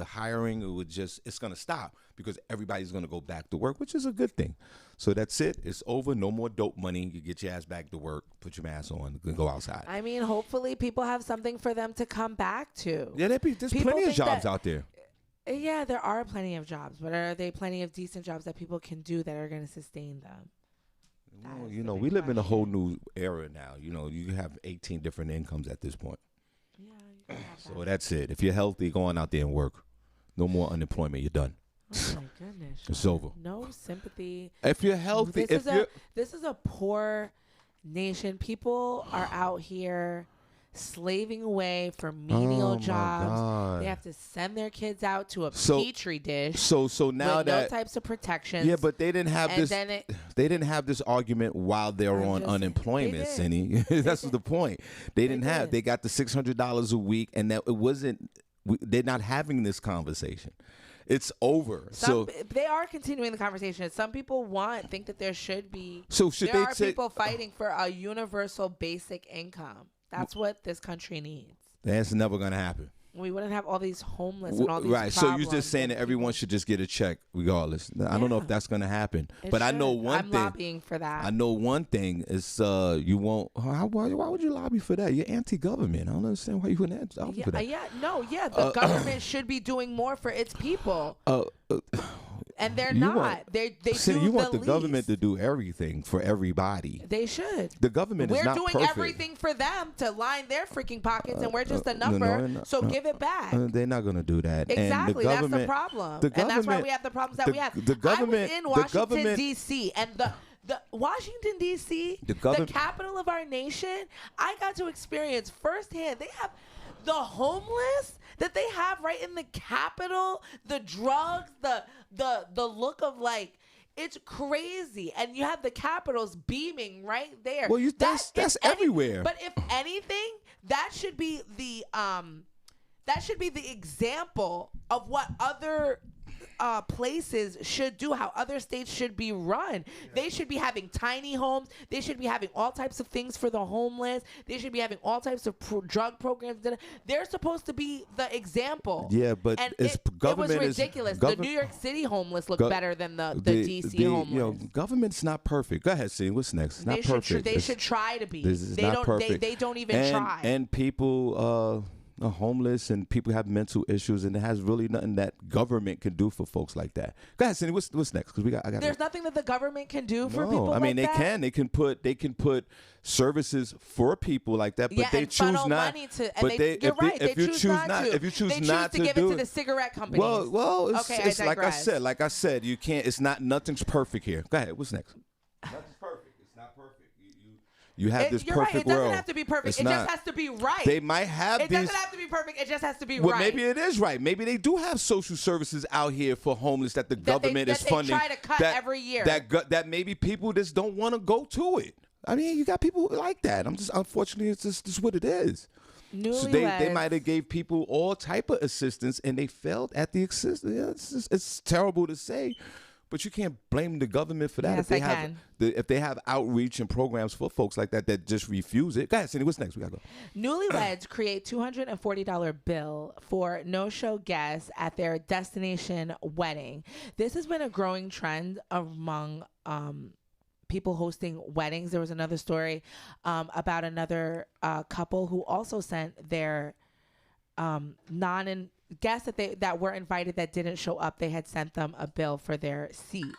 hiring. It's gonna stop because everybody's gonna go back to work, which is a good thing. So that's it. It's over. No more dope money. You get your ass back to work. Put your mask on. Go outside. I mean, hopefully people have something for them to come back to. Yeah, there's plenty of jobs out there. Yeah, there are plenty of jobs, but are they plenty of decent jobs that people can do that are going to sustain them? Well, we live in a whole new era now. You have 18 different incomes at this point. Yeah, you can have so that's it. If you're healthy, go on out there and work. No more unemployment. You're done. Oh my goodness. It's over. No sympathy. If you're healthy, this is a poor nation. People are out here slaving away for menial jobs. They have to send their kids out to a petri dish. So now with that no types of protections. Yeah, but they didn't have this. They didn't have this argument while they were on unemployment, Senny. That's the point. They got the $600 a week, and that it wasn't. They're not having this conversation. It's over. They are continuing the conversation. Some people think that there should be. There are people fighting for a universal basic income. That's what this country needs. That's never going to happen. We wouldn't have all these homeless and all these problems. So you're just saying that everyone should just get a check regardless. I don't know if that's going to happen. But I know one thing. I'm lobbying for that. I know one thing is you won't. Why would you lobby for that? You're anti-government. I don't understand why you wouldn't lobby for that. The government should be doing more for its people. And they're not. They do you want the least. Government to do everything for everybody. They should. The government is not perfect. We're doing everything for them to line their freaking pockets, and we're just a number. So give it back. They're not going to do that. Exactly. That's the problem. And that's why we have the problems that we have. I was in Washington, D.C., and the Washington, D.C., the capital of our nation, I got to experience firsthand. They have the homeless that they have right in the Capitol, the drugs, the look of like, it's crazy. And you have the Capitals beaming right there. Well, that's everywhere. But if anything, that should be the example of what other places should do, how other states should be run. They should be having tiny homes. They should be having all types of things for the homeless. They should be having all types of drug programs. They're supposed to be the example. Yeah, but and government it was ridiculous. The New York City homeless look better than the DC homeless. You know, government's not perfect. Go ahead, see what's next. It's not perfect. They should try to be. They not don't. Perfect. They don't even try. And people are homeless and people have mental issues, and it has really nothing that government can do for folks like that. Go ahead, Senny. What's next? Because I got. There's nothing that the government can do for people. No, I mean like that. They can put services for people like that, but they choose not. Money to, but you're right. If you choose not to give it to the cigarette companies. Well, okay, it's like I said, you can't. It's not. Nothing's perfect here. Go ahead. What's next? Nothing's perfect. It's not perfect. You have this you're perfect right. It world. doesn't have to be perfect. It just has to be right. They might have It doesn't have to be perfect. It just has to be well, right. maybe it is right. Maybe they do have social services out here for homeless that the government is funding. They try to cut every year. That maybe people just don't want to go to it. I mean, you got people like that. Unfortunately, it's just what it is. So they might have gave people all type of assistance and they failed at the assistance. It's terrible to say. But you can't blame the government for that. Yes, if they have outreach and programs for folks like that just refuse it. Go ahead, Cindy. What's next? We gotta go. Newlyweds create $240 bill for no-show guests at their destination wedding. This has been a growing trend among people hosting weddings. There was another story about another couple who also sent their guests that were invited that didn't show up. They had sent them a bill for their seat.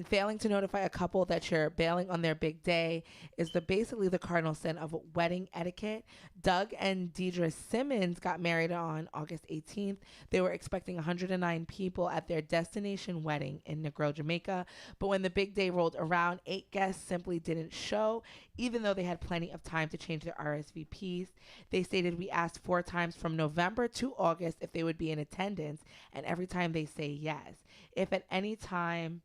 Failing to notify a couple that you're bailing on their big day is basically the cardinal sin of wedding etiquette. Doug and Deidre Simmons got married on August 18th. They were expecting 109 people at their destination wedding in Negril, Jamaica. But when the big day rolled around, 8 guests simply didn't show, even though they had plenty of time to change their RSVPs. They stated, "We asked 4 times from November to August if they would be in attendance, and every time they say yes. If at any time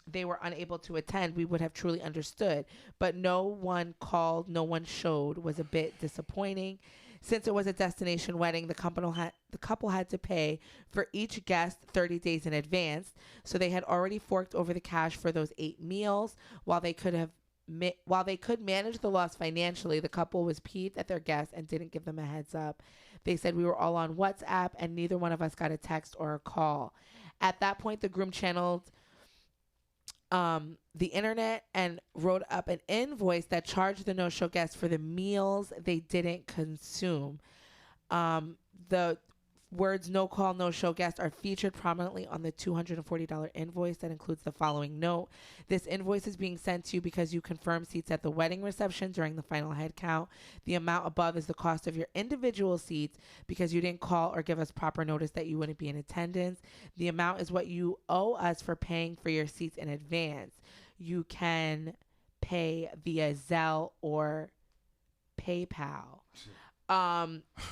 they were unable to attend, we would have truly understood. But no one called, no one showed," was a bit disappointing. Since it was a destination wedding, the couple had to pay for each guest 30 days in advance. So they had already forked over the cash for those 8 meals. While they could manage the loss financially, the couple was peeved at their guests and didn't give them a heads up. They said, "We were all on WhatsApp and neither one of us got a text or a call." At that point, the groom channeled the internet and wrote up an invoice that charged the no-show guests for the meals they didn't consume. The words "no call, no show guest" are featured prominently on the $240 invoice that includes the following note: "This invoice is being sent to you because you confirmed seats at the wedding reception during the final head count. The amount above is the cost of your individual seats because you didn't call or give us proper notice that you wouldn't be in attendance. The amount is what you owe us for paying for your seats in advance. You can pay via Zelle or PayPal."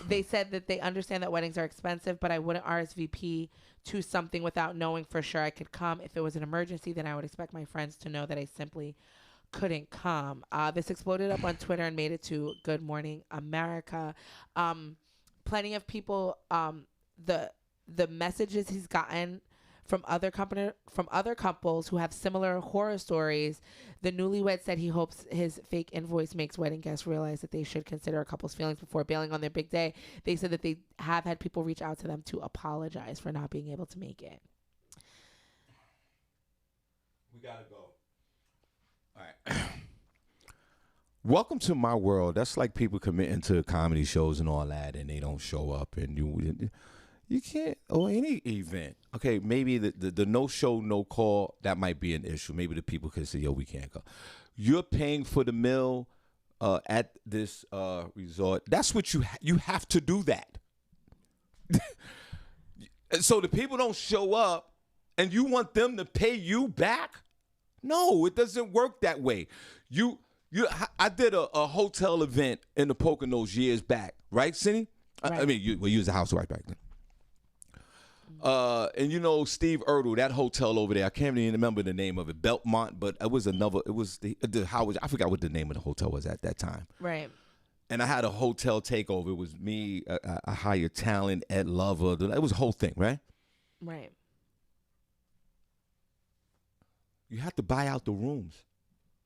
They said that they understand that weddings are expensive, but I wouldn't RSVP to something without knowing for sure I could come. If it was an emergency, then I would expect my friends to know that I simply couldn't come. This exploded up on Twitter and made it to Good Morning America. Plenty of people, the messages he's gotten from other couples who have similar horror stories. The newlywed said he hopes his fake invoice makes wedding guests realize that they should consider a couple's feelings before bailing on their big day. They said that they have had people reach out to them to apologize for not being able to make it. We gotta go. All right. Welcome to my world. That's like people committing to comedy shows and all that, and they don't show up, and you can't, or any event. Okay, maybe the no show, no call, that might be an issue. Maybe the people can say, "Yo, we can't go." You're paying for the meal at this resort. That's what you have to do that. So the people don't show up, and you want them to pay you back? No, it doesn't work that way. I did a hotel event in the Poconos years back, right, Senny? Right. I mean, you was a housewife back then. And you know Steve Erdl, that hotel over there, I can't even remember the name of it, Belmont, but it was the Howard, I forgot what the name of the hotel was at that time. Right. and I had a hotel takeover. It was me, a higher talent, Ed Lover. It was a whole thing, right? Right. You have to buy out the rooms.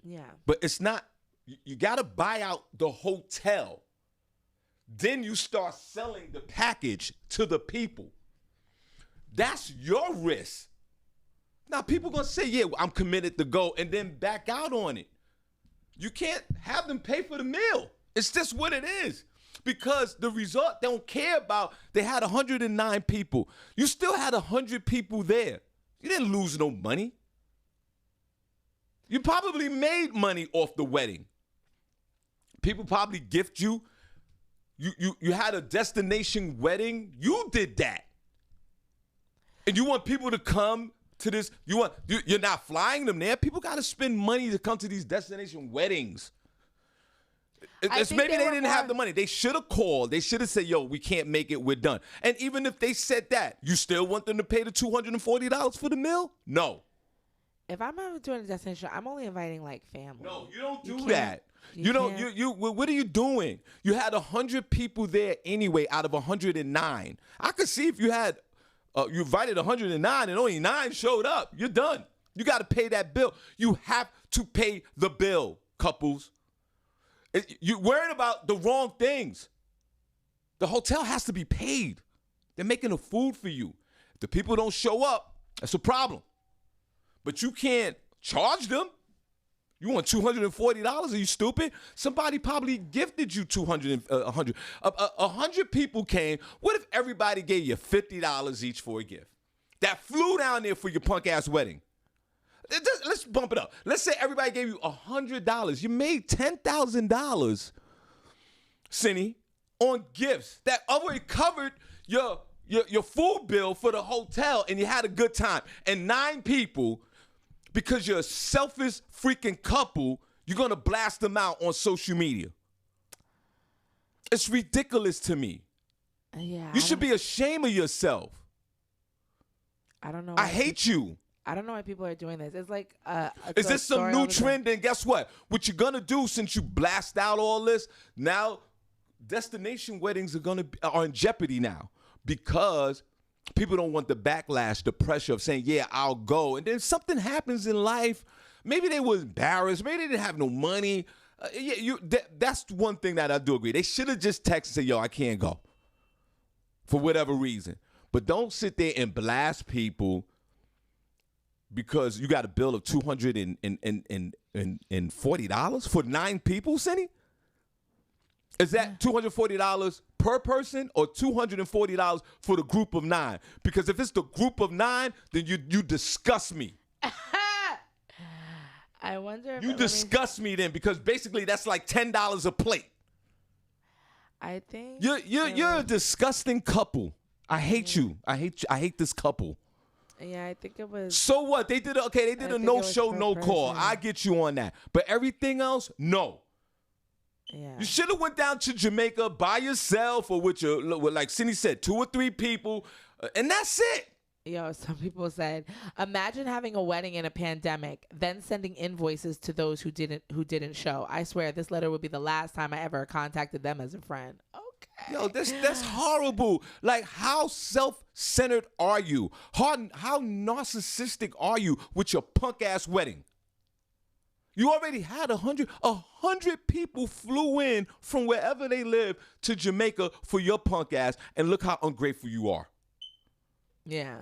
Yeah. But it's not, you got to buy out the hotel. Then you start selling the package to the people. That's your risk. Now, people going to say, yeah, I'm committed to go, and then back out on it. You can't have them pay for the meal. It's just what it is. Because the resort they don't care about, they had 109 people. You still had 100 people there. You didn't lose no money. You probably made money off the wedding. People probably gift you. You had a destination wedding. You did that. And you want people to come to this. You're not flying them there. People got to spend money to come to these destination weddings. It's maybe they didn't have the money. They should have called. They should have said, yo, we can't make it. We're done. And even if they said that, you still want them to pay the $240 for the meal? No. If I'm ever doing a destination, I'm only inviting like family. No, you don't do that. You don't. You. What are you doing? You had 100 people there anyway, out of 109. I could see if you had, you invited 109 and only 9 showed up. You're done. You got to pay that bill. You have to pay the bill, couples. You're worried about the wrong things. The hotel has to be paid. They're making the food for you. If the people don't show up, that's a problem. But you can't charge them. You want $240? Are you stupid? Somebody probably gifted you $100. 100 people came. What if everybody gave you $50 each for a gift? That flew down there for your punk ass wedding. Let's bump it up. Let's say everybody gave you $100. You made $10,000, Senny, on gifts that already covered your food bill for the hotel, and you had a good time. And 9 people, because you're a selfish freaking couple, you're going to blast them out on social media. It's ridiculous to me. Yeah. You should be ashamed of yourself. I don't know. I hate you. I don't know why people are doing this. It's like is this some new trend? Then guess what? What you're gonna do since you blast out all this, now destination weddings are in jeopardy now because people don't want the backlash, the pressure of saying, yeah, I'll go. And then something happens in life. Maybe they were embarrassed. Maybe they didn't have no money. That's one thing that I do agree. They should have just texted and said, yo, I can't go for whatever reason. But don't sit there and blast people because you got a bill of $240 for 9 people, Senny? Is that $240 per person or $240 for the group of 9? Because if it's the group of 9, then you disgust me. I wonder if you disgust me then, because basically that's like $10 a plate. I think you're a disgusting couple. I hate you. I hate this couple. Yeah, I think it was. So what? They did a no show, no call. I get you on that. But everything else, no. Yeah. You should have went down to Jamaica by yourself or with like Senny said, 2 or 3 people, and that's it. Yo, some people said, imagine having a wedding in a pandemic, then sending invoices to those who didn't show. I swear this letter would be the last time I ever contacted them as a friend. Okay. Yo, that's horrible. Like, how self-centered are you? How narcissistic are you with your punk ass wedding? You already had 100 people flew in from wherever they live to Jamaica for your punk ass, and look how ungrateful you are. Yeah.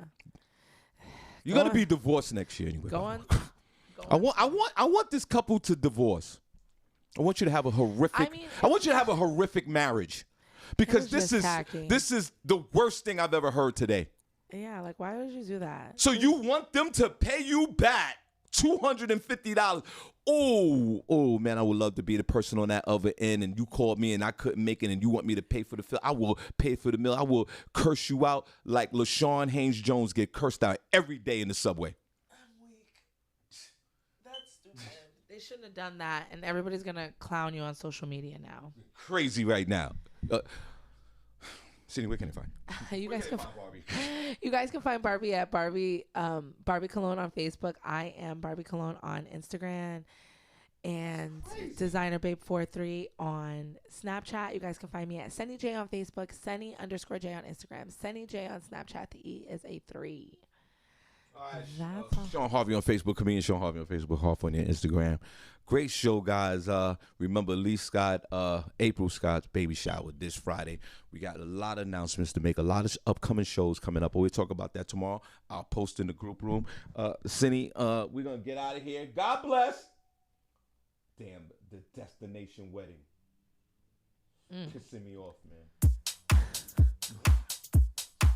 You're gonna be divorced next year anyway. Go on. I want this couple to divorce. I want you to have a horrific. I want you to have a horrific marriage, because this is the worst thing I've ever heard today. Yeah, like why would you do that? So you want them to pay you back $250? Oh man, I would love to be the person on that other end, and you called me and I couldn't make it, and you want me to pay for the meal. I will pay for the meal. I will curse you out like LaShawn Haynes Jones get cursed out every day in the subway. I'm weak. That's stupid. They shouldn't have done that, and everybody's gonna clown you on social media now. Crazy right now. Senny, where can I find you guys can find Barbi at Barbi Cologne on Facebook. I am Barbi Cologne on Instagram. and Designer Babe 43 on Snapchat. You guys can find me at Senny J on Facebook, Senny_J on Instagram, Senny J on Snapchat. The E is a 3. All right, That's all. Shawn Harvey on Facebook, comedian Shawn Harvey on Facebook, Harvey on your Instagram. Great show, guys. Remember Lee Scott, April Scott's baby shower this Friday. We got a lot of announcements to make, a lot of upcoming shows coming up. We'll talk about that tomorrow. I'll post in the group room. Senny, we're going to get out of here. God bless. Damn, the destination wedding. Pissing me off, man.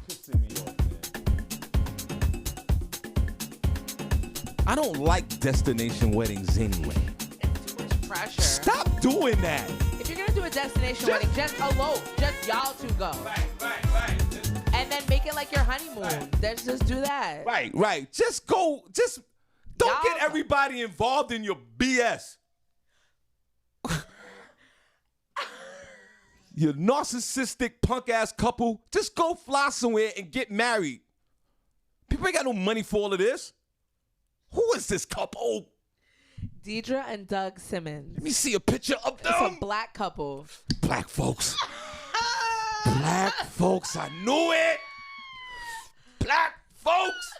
Pissing me off, man. I don't like destination weddings anyway. It's too much pressure. Stop doing that. If you're going to do a destination wedding, just elope. Just y'all two go. Right. And then make it like your honeymoon. Let's just do that. Right. Just go. Just don't Y'all get go. everybody involved in your BS. You narcissistic punk ass couple, just go fly somewhere and get married. People ain't got no money for all of this. Who is this couple? Deidre and Doug Simmons. Let me see a picture of It's a them. black couple. Black folks. Black folks, I knew it. Black folks.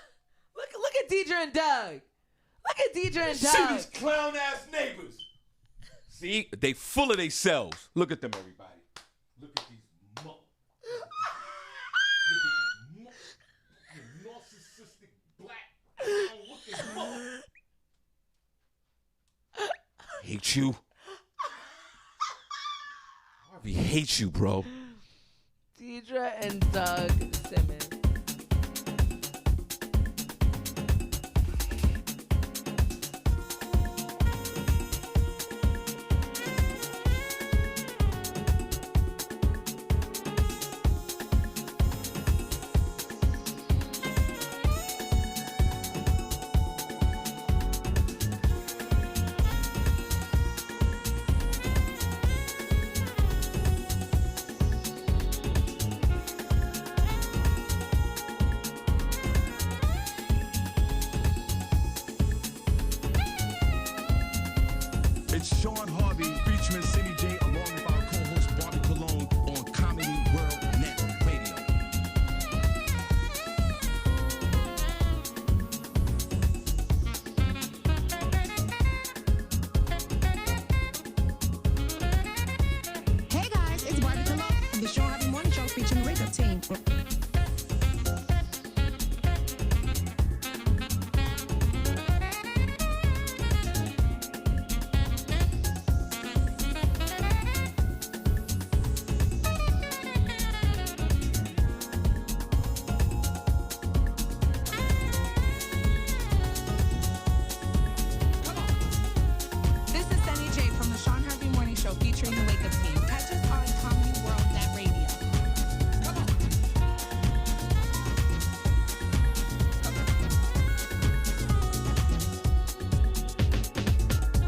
Look at Deidre and Doug. Look at Deidre and See Doug. these clown ass neighbors. See, they full of themselves. Look at them, everybody. Look at these Look at these narcissistic black looking mother. Hate you. Harvey hates you, bro. Deidre and Doug Simmons. It's Shawn Harvey featuring Senny J along with our co-host Barbi Cologne on Comedy World Net Radio. Hey guys, it's Barbi Cologne of the Shawn Harvey Morning Show featuring Wake Up